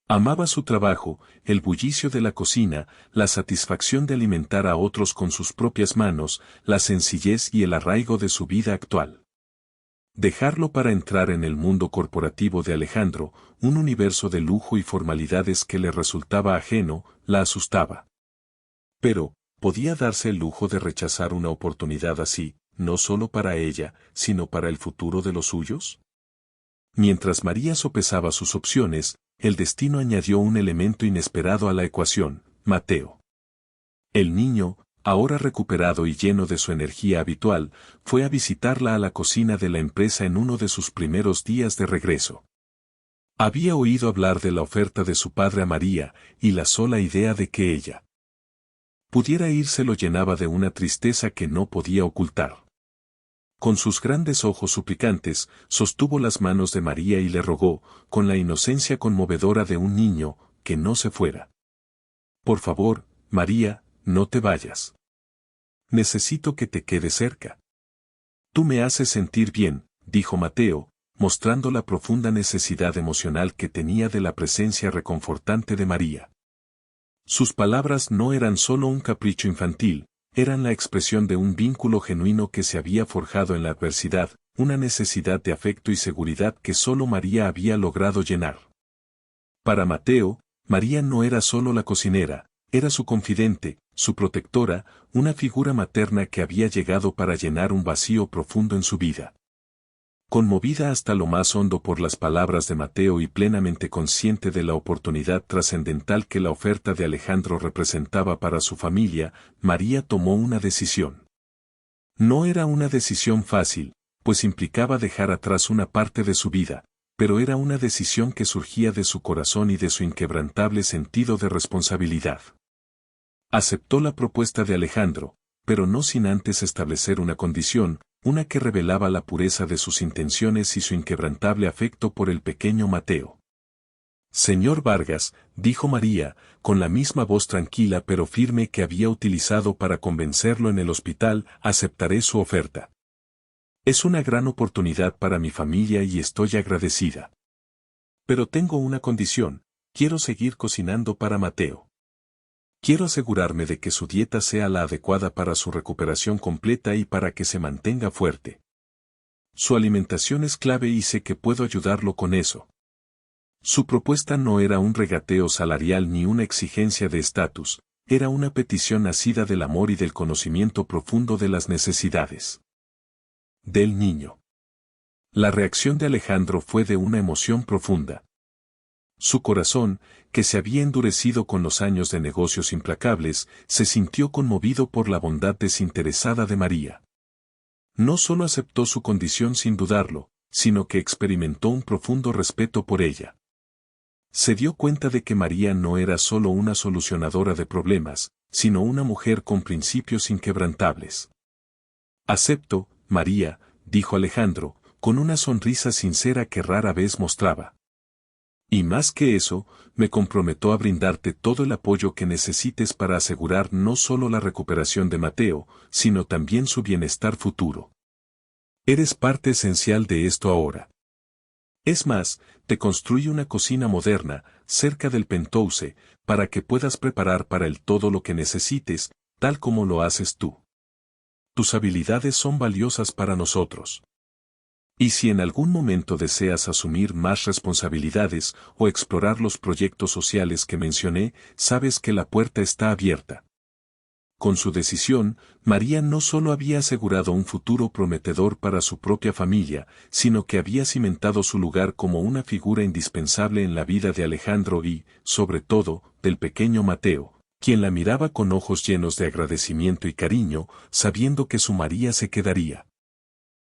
Amaba su trabajo, el bullicio de la cocina, la satisfacción de alimentar a otros con sus propias manos, la sencillez y el arraigo de su vida actual. Dejarlo para entrar en el mundo corporativo de Alejandro, un universo de lujo y formalidades que le resultaba ajeno, la asustaba. Pero, ¿podía darse el lujo de rechazar una oportunidad así, no solo para ella, sino para el futuro de los suyos? Mientras María sopesaba sus opciones, el destino añadió un elemento inesperado a la ecuación, Mateo. El niño, ahora recuperado y lleno de su energía habitual, fue a visitarla a la cocina de la empresa en uno de sus primeros días de regreso. Había oído hablar de la oferta de su padre a María, y la sola idea de que ella pudiera irse lo llenaba de una tristeza que no podía ocultar. Con sus grandes ojos suplicantes, sostuvo las manos de María y le rogó, con la inocencia conmovedora de un niño, que no se fuera. Por favor, María, no te vayas. Necesito que te quedes cerca. Tú me haces sentir bien, dijo Mateo, mostrando la profunda necesidad emocional que tenía de la presencia reconfortante de María. Sus palabras no eran solo un capricho infantil, eran la expresión de un vínculo genuino que se había forjado en la adversidad, una necesidad de afecto y seguridad que solo María había logrado llenar. Para Mateo, María no era solo la cocinera, era su confidente, su protectora, una figura materna que había llegado para llenar un vacío profundo en su vida. Conmovida hasta lo más hondo por las palabras de Mateo y plenamente consciente de la oportunidad trascendental que la oferta de Alejandro representaba para su familia, María tomó una decisión. No era una decisión fácil, pues implicaba dejar atrás una parte de su vida, pero era una decisión que surgía de su corazón y de su inquebrantable sentido de responsabilidad. Aceptó la propuesta de Alejandro, pero no sin antes establecer una condición, una que revelaba la pureza de sus intenciones y su inquebrantable afecto por el pequeño Mateo. Señor Vargas, dijo María, con la misma voz tranquila pero firme que había utilizado para convencerlo en el hospital, aceptaré su oferta. Es una gran oportunidad para mi familia y estoy agradecida. Pero tengo una condición, quiero seguir cocinando para Mateo. Quiero asegurarme de que su dieta sea la adecuada para su recuperación completa y para que se mantenga fuerte. Su alimentación es clave y sé que puedo ayudarlo con eso. Su propuesta no era un regateo salarial ni una exigencia de estatus, era una petición nacida del amor y del conocimiento profundo de las necesidades del niño. La reacción de Alejandro fue de una emoción profunda. Su corazón, que se había endurecido con los años de negocios implacables, se sintió conmovido por la bondad desinteresada de María. No solo aceptó su condición sin dudarlo, sino que experimentó un profundo respeto por ella. Se dio cuenta de que María no era solo una solucionadora de problemas, sino una mujer con principios inquebrantables. «Acepto, María», dijo Alejandro, con una sonrisa sincera que rara vez mostraba. «Y más que eso, me comprometo a brindarte todo el apoyo que necesites para asegurar no solo la recuperación de Mateo, sino también su bienestar futuro. Eres parte esencial de esto ahora. Es más, te construyo una cocina moderna, cerca del penthouse, para que puedas preparar para él todo lo que necesites, tal como lo haces tú. Tus habilidades son valiosas para nosotros. Y si en algún momento deseas asumir más responsabilidades o explorar los proyectos sociales que mencioné, sabes que la puerta está abierta». Con su decisión, María no solo había asegurado un futuro prometedor para su propia familia, sino que había cimentado su lugar como una figura indispensable en la vida de Alejandro y, sobre todo, del pequeño Mateo, quien la miraba con ojos llenos de agradecimiento y cariño, sabiendo que su María se quedaría.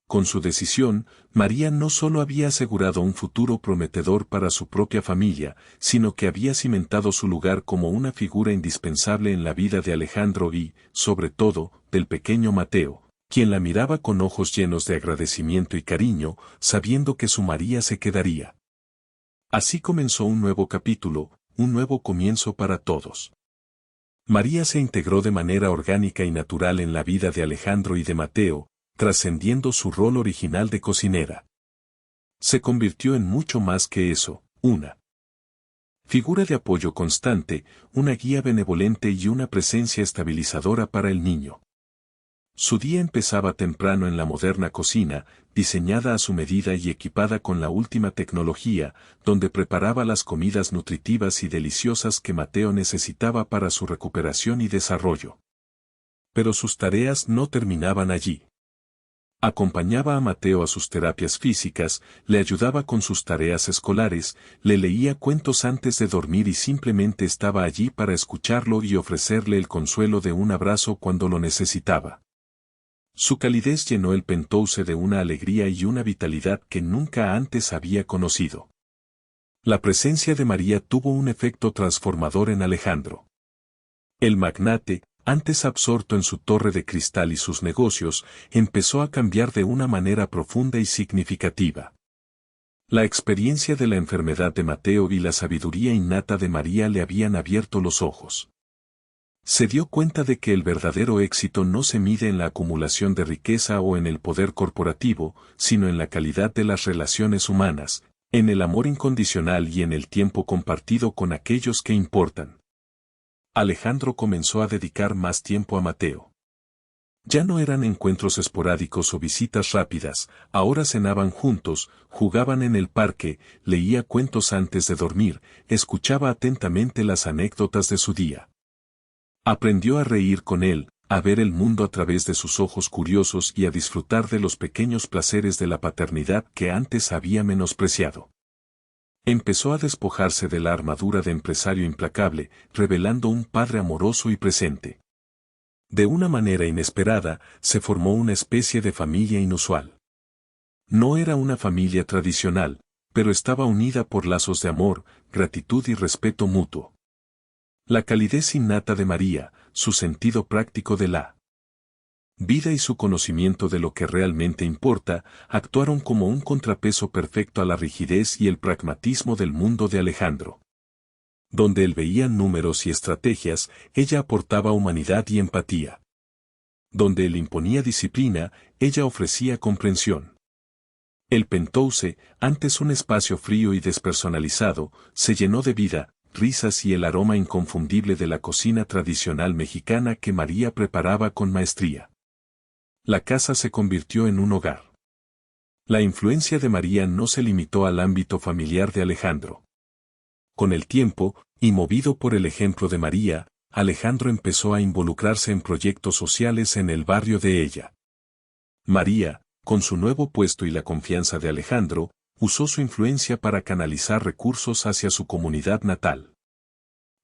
Con su decisión, María no solo había asegurado un futuro prometedor para su propia familia, sino que había cimentado su lugar como una figura indispensable en la vida de Alejandro y, sobre todo, del pequeño Mateo, quien la miraba con ojos llenos de agradecimiento y cariño, sabiendo que su María se quedaría. Así comenzó un nuevo capítulo, un nuevo comienzo para todos. María se integró de manera orgánica y natural en la vida de Alejandro y de Mateo, trascendiendo su rol original de cocinera. Se convirtió en mucho más que eso, una figura de apoyo constante, una guía benevolente y una presencia estabilizadora para el niño. Su día empezaba temprano en la moderna cocina, diseñada a su medida y equipada con la última tecnología, donde preparaba las comidas nutritivas y deliciosas que Mateo necesitaba para su recuperación y desarrollo. Pero sus tareas no terminaban allí. Acompañaba a Mateo a sus terapias físicas, le ayudaba con sus tareas escolares, le leía cuentos antes de dormir y simplemente estaba allí para escucharlo y ofrecerle el consuelo de un abrazo cuando lo necesitaba. Su calidez llenó el penthouse de una alegría y una vitalidad que nunca antes había conocido. La presencia de María tuvo un efecto transformador en Alejandro. El magnate, antes absorto en su torre de cristal y sus negocios, empezó a cambiar de una manera profunda y significativa. La experiencia de la enfermedad de Mateo y la sabiduría innata de María le habían abierto los ojos. Se dio cuenta de que el verdadero éxito no se mide en la acumulación de riqueza o en el poder corporativo, sino en la calidad de las relaciones humanas, en el amor incondicional y en el tiempo compartido con aquellos que importan. Alejandro comenzó a dedicar más tiempo a Mateo. Ya no eran encuentros esporádicos o visitas rápidas, ahora cenaban juntos, jugaban en el parque, leía cuentos antes de dormir, escuchaba atentamente las anécdotas de su día. Aprendió a reír con él, a ver el mundo a través de sus ojos curiosos y a disfrutar de los pequeños placeres de la paternidad que antes había menospreciado. Empezó a despojarse de la armadura de empresario implacable, revelando un padre amoroso y presente. De una manera inesperada, se formó una especie de familia inusual. No era una familia tradicional, pero estaba unida por lazos de amor, gratitud y respeto mutuo. La calidez innata de María, su sentido práctico de la vida y su conocimiento de lo que realmente importa, actuaron como un contrapeso perfecto a la rigidez y el pragmatismo del mundo de Alejandro. Donde él veía números y estrategias, ella aportaba humanidad y empatía. Donde él imponía disciplina, ella ofrecía comprensión. El penthouse, antes un espacio frío y despersonalizado, se llenó de vida, risas y el aroma inconfundible de la cocina tradicional mexicana que María preparaba con maestría. La casa se convirtió en un hogar. La influencia de María no se limitó al ámbito familiar de Alejandro. Con el tiempo, y movido por el ejemplo de María, Alejandro empezó a involucrarse en proyectos sociales en el barrio de ella. María, con su nuevo puesto y la confianza de Alejandro, usó su influencia para canalizar recursos hacia su comunidad natal.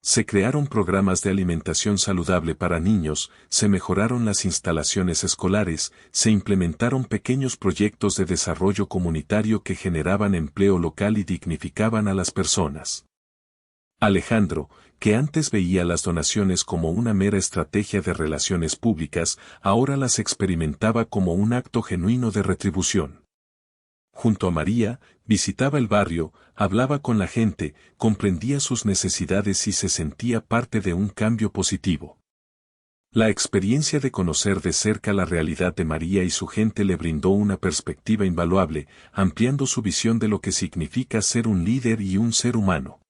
Se crearon programas de alimentación saludable para niños, se mejoraron las instalaciones escolares, se implementaron pequeños proyectos de desarrollo comunitario que generaban empleo local y dignificaban a las personas. Alejandro, que antes veía las donaciones como una mera estrategia de relaciones públicas, ahora las experimentaba como un acto genuino de retribución. Junto a María, visitaba el barrio, hablaba con la gente, comprendía sus necesidades y se sentía parte de un cambio positivo. La experiencia de conocer de cerca la realidad de María y su gente le brindó una perspectiva invaluable, ampliando su visión de lo que significa ser un líder y un ser humano.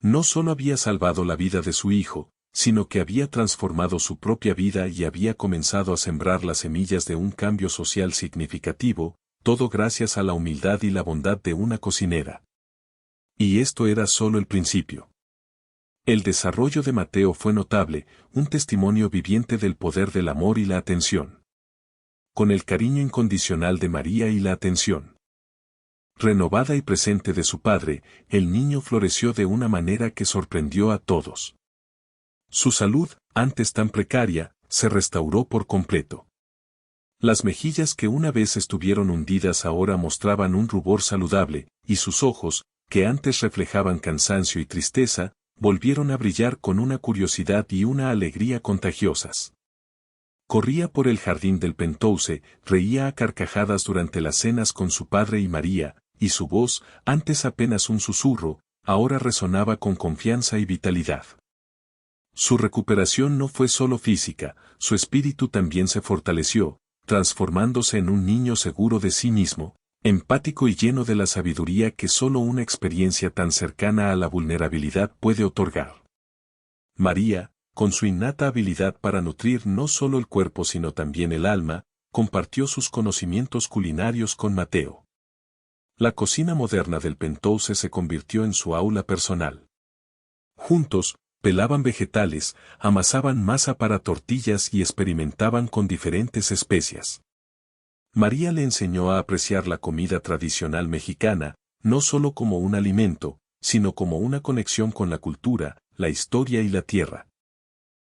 No solo había salvado la vida de su hijo, sino que había transformado su propia vida y había comenzado a sembrar las semillas de un cambio social significativo, todo gracias a la humildad y la bondad de una cocinera. Y esto era solo el principio. El desarrollo de Mateo fue notable, un testimonio viviente del poder del amor y la atención. Con el cariño incondicional de María y la atención renovada y presente de su padre, el niño floreció de una manera que sorprendió a todos. Su salud, antes tan precaria, se restauró por completo. Las mejillas que una vez estuvieron hundidas ahora mostraban un rubor saludable, y sus ojos, que antes reflejaban cansancio y tristeza, volvieron a brillar con una curiosidad y una alegría contagiosas. Corría por el jardín del Penthouse, reía a carcajadas durante las cenas con su padre y María, y su voz, antes apenas un susurro, ahora resonaba con confianza y vitalidad. Su recuperación no fue solo física, su espíritu también se fortaleció, transformándose en un niño seguro de sí mismo, empático y lleno de la sabiduría que solo una experiencia tan cercana a la vulnerabilidad puede otorgar. María, con su innata habilidad para nutrir no solo el cuerpo sino también el alma, compartió sus conocimientos culinarios con Mateo. La cocina moderna del Penthouse se convirtió en su aula personal. Juntos, pelaban vegetales, amasaban masa para tortillas y experimentaban con diferentes especias. María le enseñó a apreciar la comida tradicional mexicana, no solo como un alimento, sino como una conexión con la cultura, la historia y la tierra.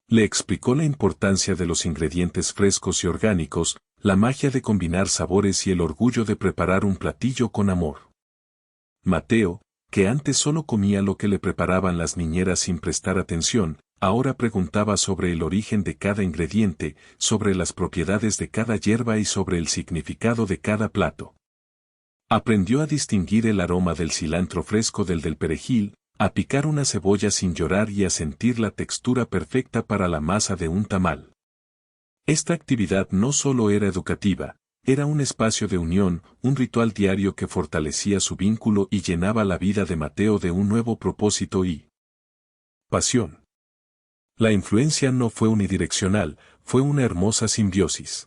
Le explicó la importancia de los ingredientes frescos y orgánicos, la magia de combinar sabores y el orgullo de preparar un platillo con amor. Mateo, que antes solo comía lo que le preparaban las niñeras sin prestar atención, ahora preguntaba sobre el origen de cada ingrediente, sobre las propiedades de cada hierba y sobre el significado de cada plato. Aprendió a distinguir el aroma del cilantro fresco del perejil, a picar una cebolla sin llorar y a sentir la textura perfecta para la masa de un tamal. Esta actividad no solo era educativa, era un espacio de unión, un ritual diario que fortalecía su vínculo y llenaba la vida de Mateo de un nuevo propósito y pasión. La influencia no fue unidireccional, fue una hermosa simbiosis.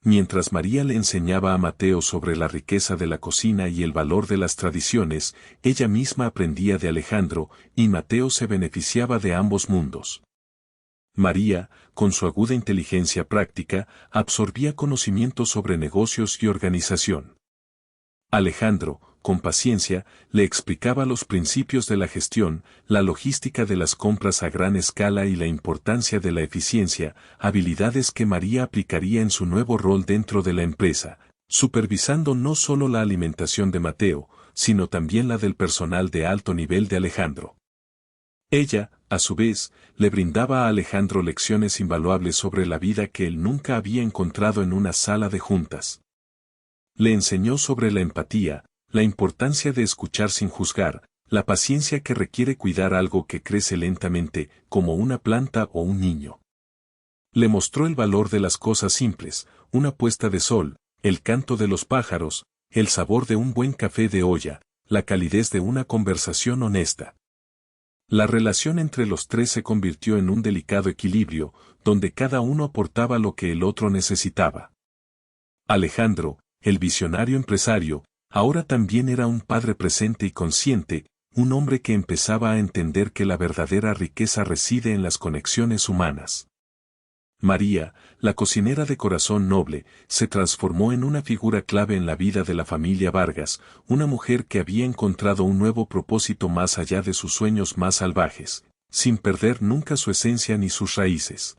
Mientras María le enseñaba a Mateo sobre la riqueza de la cocina y el valor de las tradiciones, ella misma aprendía de Alejandro, y Mateo se beneficiaba de ambos mundos. María, con su aguda inteligencia práctica, absorbía conocimientos sobre negocios y organización. Alejandro, con paciencia, le explicaba los principios de la gestión, la logística de las compras a gran escala y la importancia de la eficiencia, habilidades que María aplicaría en su nuevo rol dentro de la empresa, supervisando no solo la alimentación de Mateo, sino también la del personal de alto nivel de Alejandro. Ella, a su vez, le brindaba a Alejandro lecciones invaluables sobre la vida que él nunca había encontrado en una sala de juntas. Le enseñó sobre la empatía, la importancia de escuchar sin juzgar, la paciencia que requiere cuidar algo que crece lentamente, como una planta o un niño. Le mostró el valor de las cosas simples, una puesta de sol, el canto de los pájaros, el sabor de un buen café de olla, la calidez de una conversación honesta. La relación entre los tres se convirtió en un delicado equilibrio, donde cada uno aportaba lo que el otro necesitaba. Alejandro, el visionario empresario, ahora también era un padre presente y consciente, un hombre que empezaba a entender que la verdadera riqueza reside en las conexiones humanas. María, la cocinera de corazón noble, se transformó en una figura clave en la vida de la familia Vargas, una mujer que había encontrado un nuevo propósito más allá de sus sueños más salvajes, sin perder nunca su esencia ni sus raíces.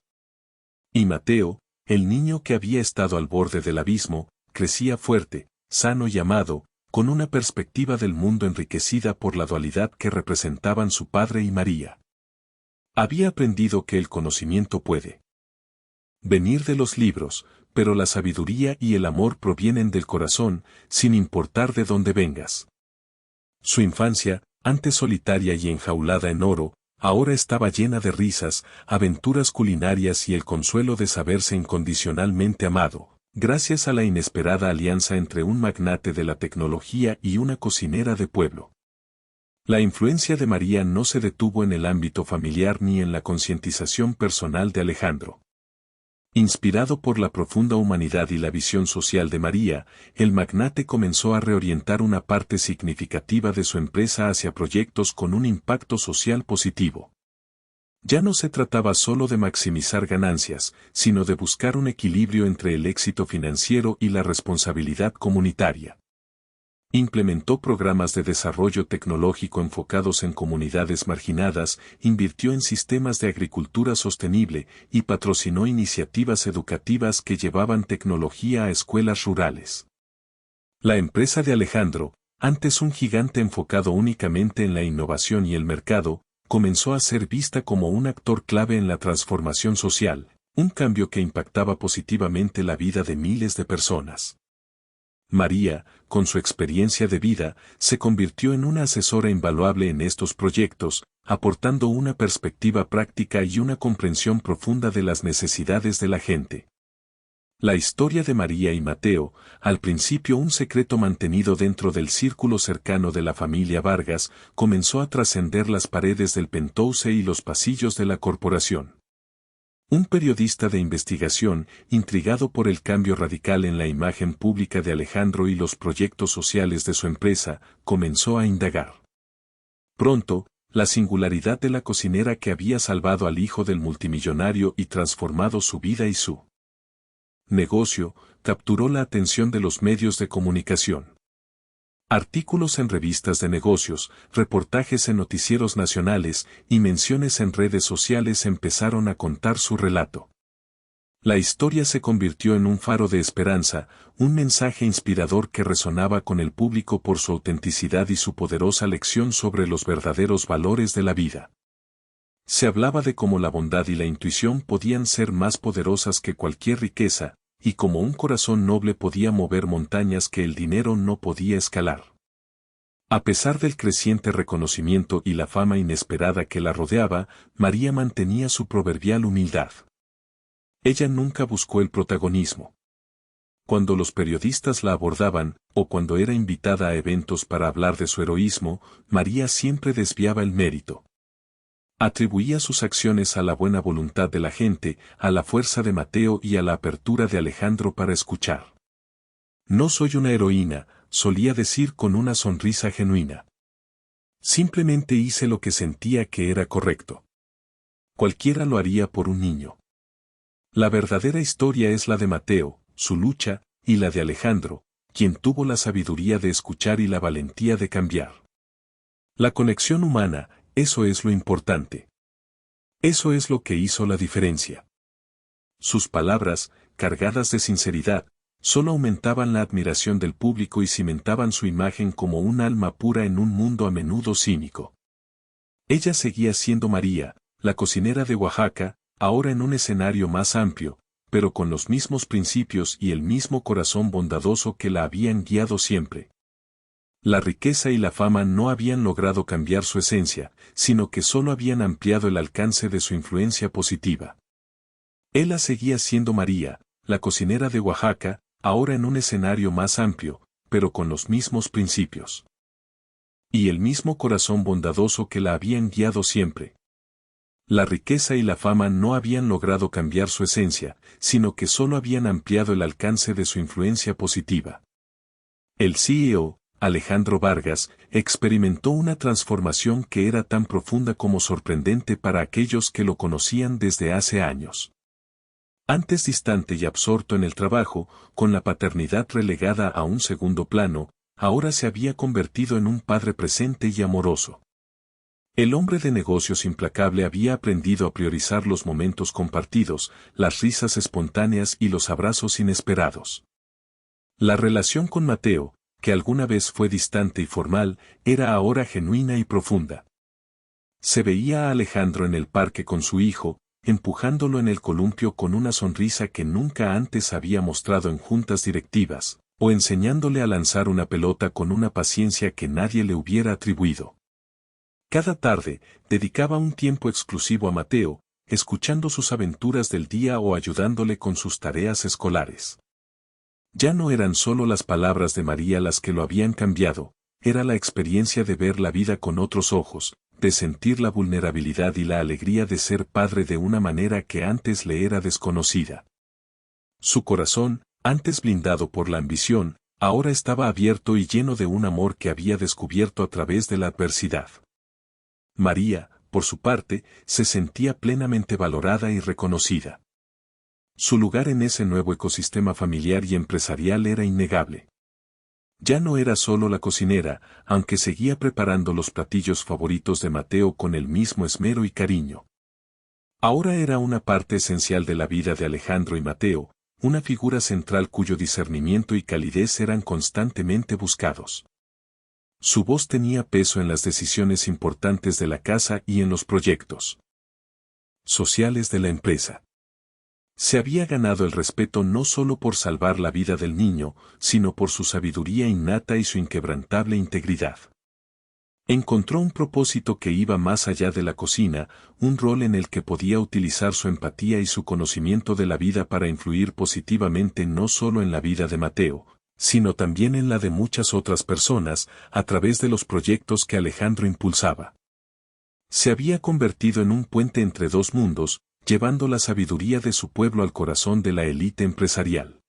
Y Mateo, el niño que había estado al borde del abismo, crecía fuerte, sano y amado, con una perspectiva del mundo enriquecida por la dualidad que representaban su padre y María. Había aprendido que el conocimiento puede venir de los libros, pero la sabiduría y el amor provienen del corazón, sin importar de dónde vengas. Su infancia, antes solitaria y enjaulada en oro, ahora estaba llena de risas, aventuras culinarias y el consuelo de saberse incondicionalmente amado, gracias a la inesperada alianza entre un magnate de la tecnología y una cocinera de pueblo. La influencia de María no se detuvo en el ámbito familiar ni en la concientización personal de Alejandro. Inspirado por la profunda humanidad y la visión social de María, el magnate comenzó a reorientar una parte significativa de su empresa hacia proyectos con un impacto social positivo. Ya no se trataba solo de maximizar ganancias, sino de buscar un equilibrio entre el éxito financiero y la responsabilidad comunitaria. Implementó programas de desarrollo tecnológico enfocados en comunidades marginadas, invirtió en sistemas de agricultura sostenible y patrocinó iniciativas educativas que llevaban tecnología a escuelas rurales. La empresa de Alejandro, antes un gigante enfocado únicamente en la innovación y el mercado, comenzó a ser vista como un actor clave en la transformación social, un cambio que impactaba positivamente la vida de miles de personas. María, con su experiencia de vida, se convirtió en una asesora invaluable en estos proyectos, aportando una perspectiva práctica y una comprensión profunda de las necesidades de la gente. La historia de María y Mateo, al principio un secreto mantenido dentro del círculo cercano de la familia Vargas, comenzó a trascender las paredes del penthouse y los pasillos de la corporación. Un periodista de investigación, intrigado por el cambio radical en la imagen pública de Alejandro y los proyectos sociales de su empresa, comenzó a indagar. Pronto, la singularidad de la cocinera que había salvado al hijo del multimillonario y transformado su vida y su negocio, capturó la atención de los medios de comunicación. Artículos en revistas de negocios, reportajes en noticieros nacionales y menciones en redes sociales empezaron a contar su relato. La historia se convirtió en un faro de esperanza, un mensaje inspirador que resonaba con el público por su autenticidad y su poderosa lección sobre los verdaderos valores de la vida. Se hablaba de cómo la bondad y la intuición podían ser más poderosas que cualquier riqueza, y cómo un corazón noble podía mover montañas que el dinero no podía escalar. A pesar del creciente reconocimiento y la fama inesperada que la rodeaba, María mantenía su proverbial humildad. Ella nunca buscó el protagonismo. Cuando los periodistas la abordaban, o cuando era invitada a eventos para hablar de su heroísmo, María siempre desviaba el mérito. Atribuía sus acciones a la buena voluntad de la gente, a la fuerza de Mateo y a la apertura de Alejandro para escuchar. No soy una heroína, solía decir con una sonrisa genuina. Simplemente hice lo que sentía que era correcto. Cualquiera lo haría por un niño. La verdadera historia es la de Mateo, su lucha, y la de Alejandro, quien tuvo la sabiduría de escuchar y la valentía de cambiar. La conexión humana, eso es lo importante. Eso es lo que hizo la diferencia. Sus palabras, cargadas de sinceridad, solo aumentaban la admiración del público y cimentaban su imagen como un alma pura en un mundo a menudo cínico. Ella seguía siendo María, la cocinera de Oaxaca, ahora en un escenario más amplio, pero con los mismos principios y el mismo corazón bondadoso que la habían guiado siempre. La riqueza y la fama no habían logrado cambiar su esencia, sino que solo habían ampliado el alcance de su influencia positiva. Ella seguía siendo María, la cocinera de Oaxaca, ahora en un escenario más amplio, pero con los mismos principios. Y el mismo corazón bondadoso que la habían guiado siempre. La riqueza y la fama no habían logrado cambiar su esencia, sino que solo habían ampliado el alcance de su influencia positiva. El CEO, Alejandro Vargas, experimentó una transformación que era tan profunda como sorprendente para aquellos que lo conocían desde hace años. Antes distante y absorto en el trabajo, con la paternidad relegada a un segundo plano, ahora se había convertido en un padre presente y amoroso. El hombre de negocios implacable había aprendido a priorizar los momentos compartidos, las risas espontáneas y los abrazos inesperados. La relación con Mateo, que alguna vez fue distante y formal, era ahora genuina y profunda. Se veía a Alejandro en el parque con su hijo, empujándolo en el columpio con una sonrisa que nunca antes había mostrado en juntas directivas, o enseñándole a lanzar una pelota con una paciencia que nadie le hubiera atribuido. Cada tarde, dedicaba un tiempo exclusivo a Mateo, escuchando sus aventuras del día o ayudándole con sus tareas escolares. Ya no eran solo las palabras de María las que lo habían cambiado, era la experiencia de ver la vida con otros ojos, de sentir la vulnerabilidad y la alegría de ser padre de una manera que antes le era desconocida. Su corazón, antes blindado por la ambición, ahora estaba abierto y lleno de un amor que había descubierto a través de la adversidad. María, por su parte, se sentía plenamente valorada y reconocida. Su lugar en ese nuevo ecosistema familiar y empresarial era innegable. Ya no era solo la cocinera, aunque seguía preparando los platillos favoritos de Mateo con el mismo esmero y cariño. Ahora era una parte esencial de la vida de Alejandro y Mateo, una figura central cuyo discernimiento y calidez eran constantemente buscados. Su voz tenía peso en las decisiones importantes de la casa y en los proyectos sociales de la empresa. Se había ganado el respeto no solo por salvar la vida del niño, sino por su sabiduría innata y su inquebrantable integridad. Encontró un propósito que iba más allá de la cocina, un rol en el que podía utilizar su empatía y su conocimiento de la vida para influir positivamente no solo en la vida de Mateo, sino también en la de muchas otras personas, a través de los proyectos que Alejandro impulsaba. Se había convertido en un puente entre dos mundos, llevando la sabiduría de su pueblo al corazón de la élite empresarial.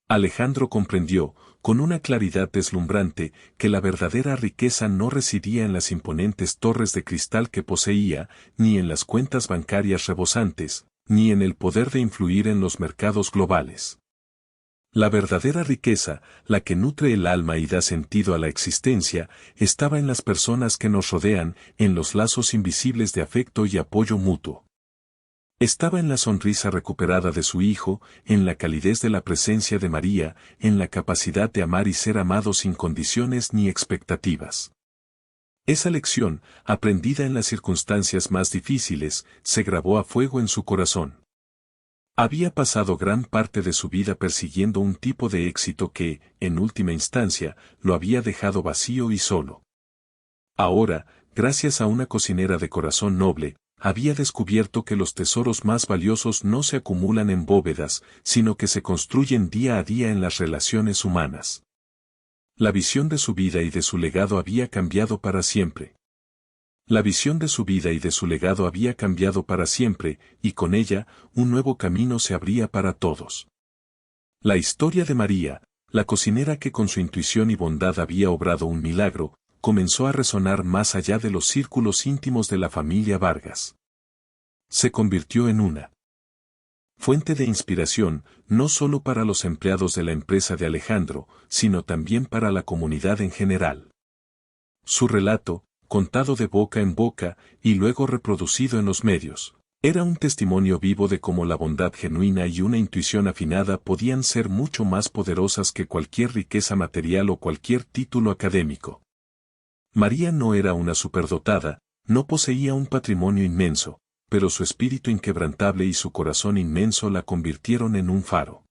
Alejandro comprendió, con una claridad deslumbrante, que la verdadera riqueza no residía en las imponentes torres de cristal que poseía, ni en las cuentas bancarias rebosantes, ni en el poder de influir en los mercados globales. La verdadera riqueza, la que nutre el alma y da sentido a la existencia, estaba en las personas que nos rodean, en los lazos invisibles de afecto y apoyo mutuo. Estaba en la sonrisa recuperada de su hijo, en la calidez de la presencia de María, en la capacidad de amar y ser amado sin condiciones ni expectativas. Esa lección, aprendida en las circunstancias más difíciles, se grabó a fuego en su corazón. Había pasado gran parte de su vida persiguiendo un tipo de éxito que, en última instancia, lo había dejado vacío y solo. Ahora, gracias a una cocinera de corazón noble, había descubierto que los tesoros más valiosos no se acumulan en bóvedas, sino que se construyen día a día en las relaciones humanas. La visión de su vida y de su legado había cambiado para siempre. La visión de su vida y de su legado había cambiado para siempre, y con ella, un nuevo camino se abría para todos. La historia de María, la cocinera que con su intuición y bondad había obrado un milagro, comenzó a resonar más allá de los círculos íntimos de la familia Vargas. Se convirtió en una fuente de inspiración, no solo para los empleados de la empresa de Alejandro, sino también para la comunidad en general. Su relato, contado de boca en boca y luego reproducido en los medios, era un testimonio vivo de cómo la bondad genuina y una intuición afinada podían ser mucho más poderosas que cualquier riqueza material o cualquier título académico. María no era una superdotada, no poseía un patrimonio inmenso, pero su espíritu inquebrantable y su corazón inmenso la convirtieron en un faro.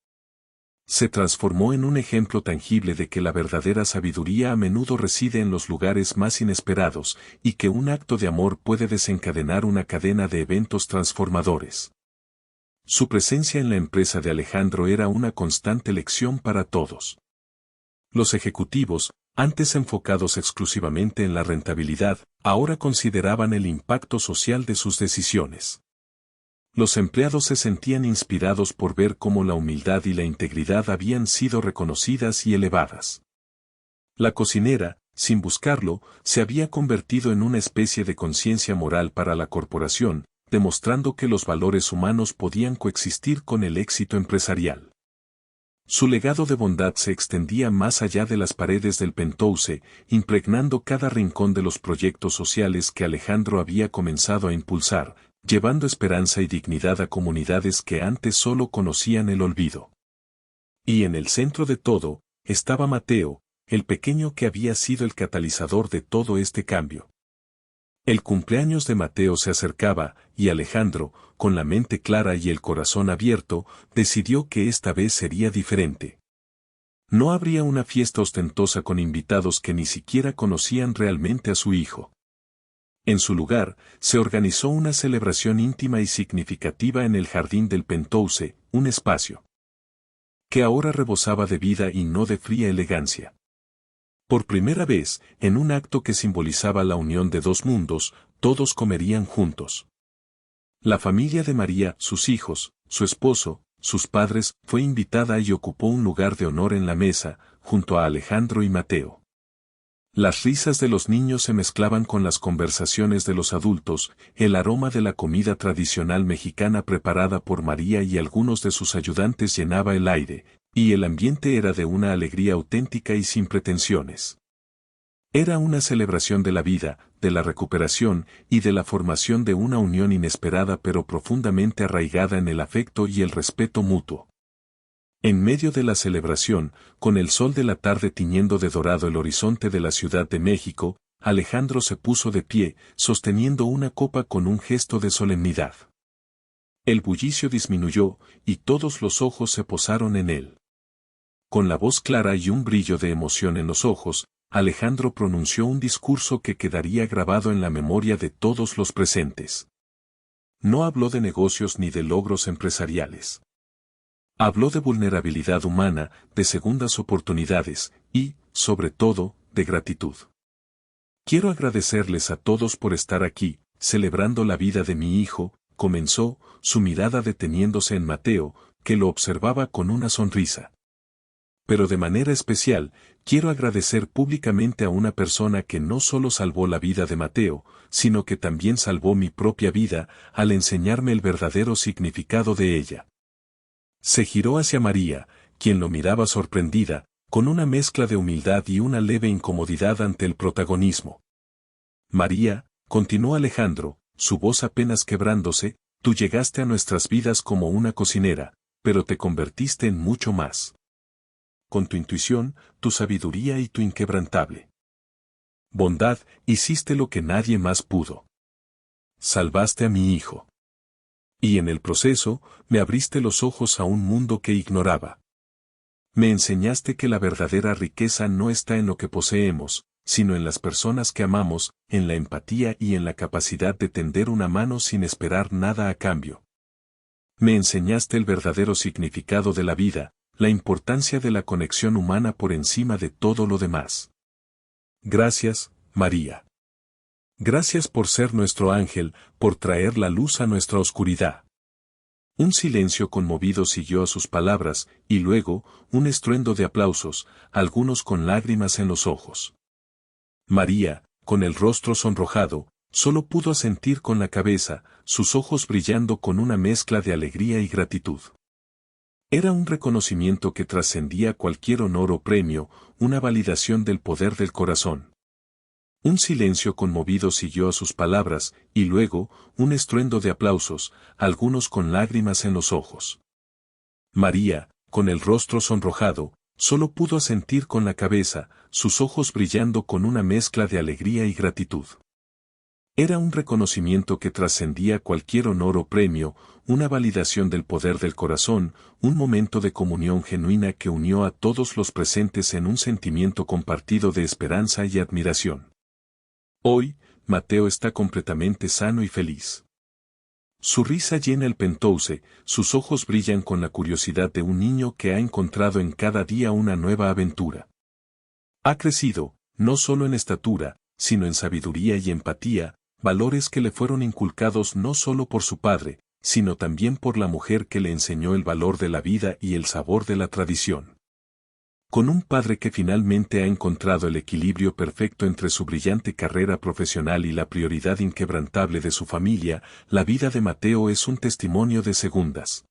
Se transformó en un ejemplo tangible de que la verdadera sabiduría a menudo reside en los lugares más inesperados, y que un acto de amor puede desencadenar una cadena de eventos transformadores. Su presencia en la empresa de Alejandro era una constante lección para todos. Los ejecutivos, antes enfocados exclusivamente en la rentabilidad, ahora consideraban el impacto social de sus decisiones. Los empleados se sentían inspirados por ver cómo la humildad y la integridad habían sido reconocidas y elevadas. La cocinera, sin buscarlo, se había convertido en una especie de conciencia moral para la corporación, demostrando que los valores humanos podían coexistir con el éxito empresarial. Su legado de bondad se extendía más allá de las paredes del penthouse, impregnando cada rincón de los proyectos sociales que Alejandro había comenzado a impulsar, llevando esperanza y dignidad a comunidades que antes solo conocían el olvido. Y en el centro de todo, estaba Mateo, el pequeño que había sido el catalizador de todo este cambio. El cumpleaños de Mateo se acercaba, y Alejandro, con la mente clara y el corazón abierto, decidió que esta vez sería diferente. No habría una fiesta ostentosa con invitados que ni siquiera conocían realmente a su hijo. En su lugar, se organizó una celebración íntima y significativa en el jardín del penthouse, un espacio que ahora rebosaba de vida y no de fría elegancia. Por primera vez, en un acto que simbolizaba la unión de dos mundos, todos comerían juntos. La familia de María, sus hijos, su esposo, sus padres, fue invitada y ocupó un lugar de honor en la mesa, junto a Alejandro y Mateo. Las risas de los niños se mezclaban con las conversaciones de los adultos, el aroma de la comida tradicional mexicana preparada por María y algunos de sus ayudantes llenaba el aire, y el ambiente era de una alegría auténtica y sin pretensiones. Era una celebración de la vida, de la recuperación y de la formación de una unión inesperada pero profundamente arraigada en el afecto y el respeto mutuo. En medio de la celebración, con el sol de la tarde tiñendo de dorado el horizonte de la Ciudad de México, Alejandro se puso de pie, sosteniendo una copa con un gesto de solemnidad. El bullicio disminuyó, y todos los ojos se posaron en él. Con la voz clara y un brillo de emoción en los ojos, Alejandro pronunció un discurso que quedaría grabado en la memoria de todos los presentes. No habló de negocios ni de logros empresariales. Habló de vulnerabilidad humana, de segundas oportunidades, y, sobre todo, de gratitud. Quiero agradecerles a todos por estar aquí, celebrando la vida de mi hijo, comenzó, su mirada deteniéndose en Mateo, que lo observaba con una sonrisa. Pero de manera especial, quiero agradecer públicamente a una persona que no solo salvó la vida de Mateo, sino que también salvó mi propia vida, al enseñarme el verdadero significado de ella. Se giró hacia María, quien lo miraba sorprendida, con una mezcla de humildad y una leve incomodidad ante el protagonismo. María, continuó Alejandro, su voz apenas quebrándose, tú llegaste a nuestras vidas como una cocinera, pero te convertiste en mucho más. Con tu intuición, tu sabiduría y tu inquebrantable bondad, hiciste lo que nadie más pudo. Salvaste a mi hijo. Y en el proceso, me abriste los ojos a un mundo que ignoraba. Me enseñaste que la verdadera riqueza no está en lo que poseemos, sino en las personas que amamos, en la empatía y en la capacidad de tender una mano sin esperar nada a cambio. Me enseñaste el verdadero significado de la vida, la importancia de la conexión humana por encima de todo lo demás. Gracias, María. Gracias por ser nuestro ángel, por traer la luz a nuestra oscuridad. Un silencio conmovido siguió a sus palabras, y luego, un estruendo de aplausos, algunos con lágrimas en los ojos. María, con el rostro sonrojado, solo pudo asentir con la cabeza, sus ojos brillando con una mezcla de alegría y gratitud. Era un reconocimiento que trascendía cualquier honor o premio, una validación del poder del corazón. Un silencio conmovido siguió a sus palabras, y luego, un estruendo de aplausos, algunos con lágrimas en los ojos. María, con el rostro sonrojado, solo pudo asentir con la cabeza, sus ojos brillando con una mezcla de alegría y gratitud. Era un reconocimiento que trascendía cualquier honor o premio, una validación del poder del corazón, un momento de comunión genuina que unió a todos los presentes en un sentimiento compartido de esperanza y admiración. Hoy, Mateo está completamente sano y feliz. Su risa llena el penthouse, sus ojos brillan con la curiosidad de un niño que ha encontrado en cada día una nueva aventura. Ha crecido, no solo en estatura, sino en sabiduría y empatía, valores que le fueron inculcados no solo por su padre, sino también por la mujer que le enseñó el valor de la vida y el sabor de la tradición. Con un padre que finalmente ha encontrado el equilibrio perfecto entre su brillante carrera profesional y la prioridad inquebrantable de su familia, la vida de Mateo es un testimonio de segundas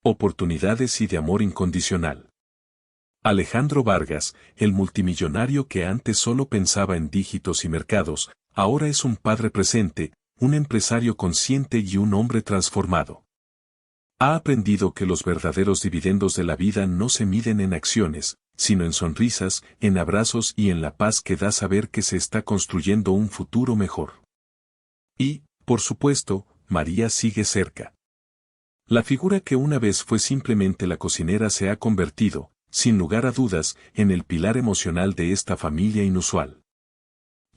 oportunidades y de amor incondicional. Alejandro Vargas, el multimillonario que antes solo pensaba en dígitos y mercados, ahora es un padre presente, un empresario consciente y un hombre transformado. Ha aprendido que los verdaderos dividendos de la vida no se miden en acciones, sino en sonrisas, en abrazos y en la paz que da saber que se está construyendo un futuro mejor. Y, por supuesto, María sigue cerca. La figura que una vez fue simplemente la cocinera se ha convertido, sin lugar a dudas, en el pilar emocional de esta familia inusual.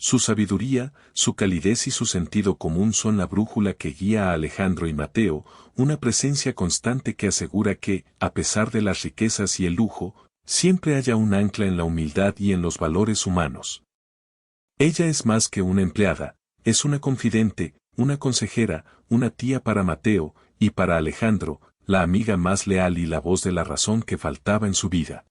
Su sabiduría, su calidez y su sentido común son la brújula que guía a Alejandro y Mateo, una presencia constante que asegura que, a pesar de las riquezas y el lujo, siempre haya un ancla en la humildad y en los valores humanos. Ella es más que una empleada, es una confidente, una consejera, una tía para Mateo, y para Alejandro, la amiga más leal y la voz de la razón que faltaba en su vida.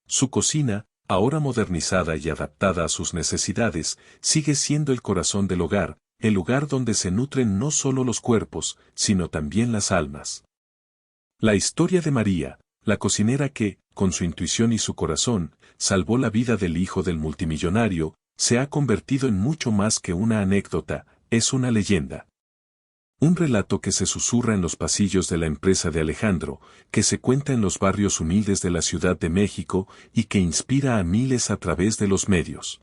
Su cocina, ahora modernizada y adaptada a sus necesidades, sigue siendo el corazón del hogar, el lugar donde se nutren no solo los cuerpos, sino también las almas. La historia de María, la cocinera que, con su intuición y su corazón, salvó la vida del hijo del multimillonario, se ha convertido en mucho más que una anécdota, es una leyenda. Un relato que se susurra en los pasillos de la empresa de Alejandro, que se cuenta en los barrios humildes de la Ciudad de México y que inspira a miles a través de los medios.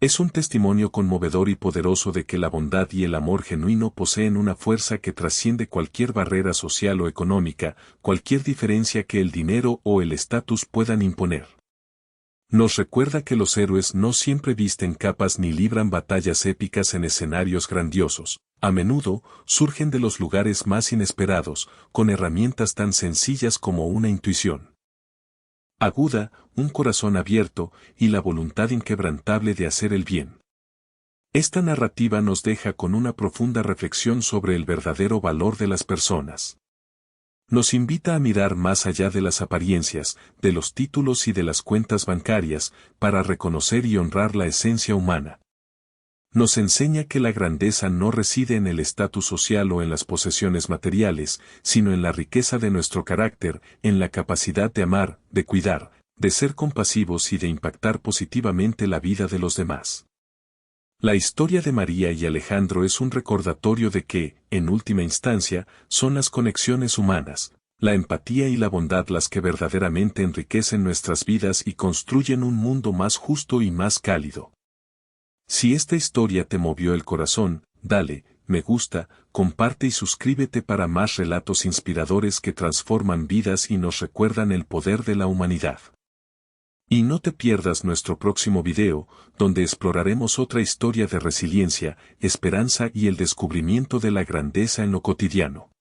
Es un testimonio conmovedor y poderoso de que la bondad y el amor genuino poseen una fuerza que trasciende cualquier barrera social o económica, cualquier diferencia que el dinero o el estatus puedan imponer. Nos recuerda que los héroes no siempre visten capas ni libran batallas épicas en escenarios grandiosos. A menudo, surgen de los lugares más inesperados, con herramientas tan sencillas como una intuición aguda, un corazón abierto, y la voluntad inquebrantable de hacer el bien. Esta narrativa nos deja con una profunda reflexión sobre el verdadero valor de las personas. Nos invita a mirar más allá de las apariencias, de los títulos y de las cuentas bancarias, para reconocer y honrar la esencia humana. Nos enseña que la grandeza no reside en el estatus social o en las posesiones materiales, sino en la riqueza de nuestro carácter, en la capacidad de amar, de cuidar, de ser compasivos y de impactar positivamente la vida de los demás. La historia de María y Alejandro es un recordatorio de que, en última instancia, son las conexiones humanas, la empatía y la bondad las que verdaderamente enriquecen nuestras vidas y construyen un mundo más justo y más cálido. Si esta historia te movió el corazón, dale, me gusta, comparte y suscríbete para más relatos inspiradores que transforman vidas y nos recuerdan el poder de la humanidad. Y no te pierdas nuestro próximo video, donde exploraremos otra historia de resiliencia, esperanza y el descubrimiento de la grandeza en lo cotidiano.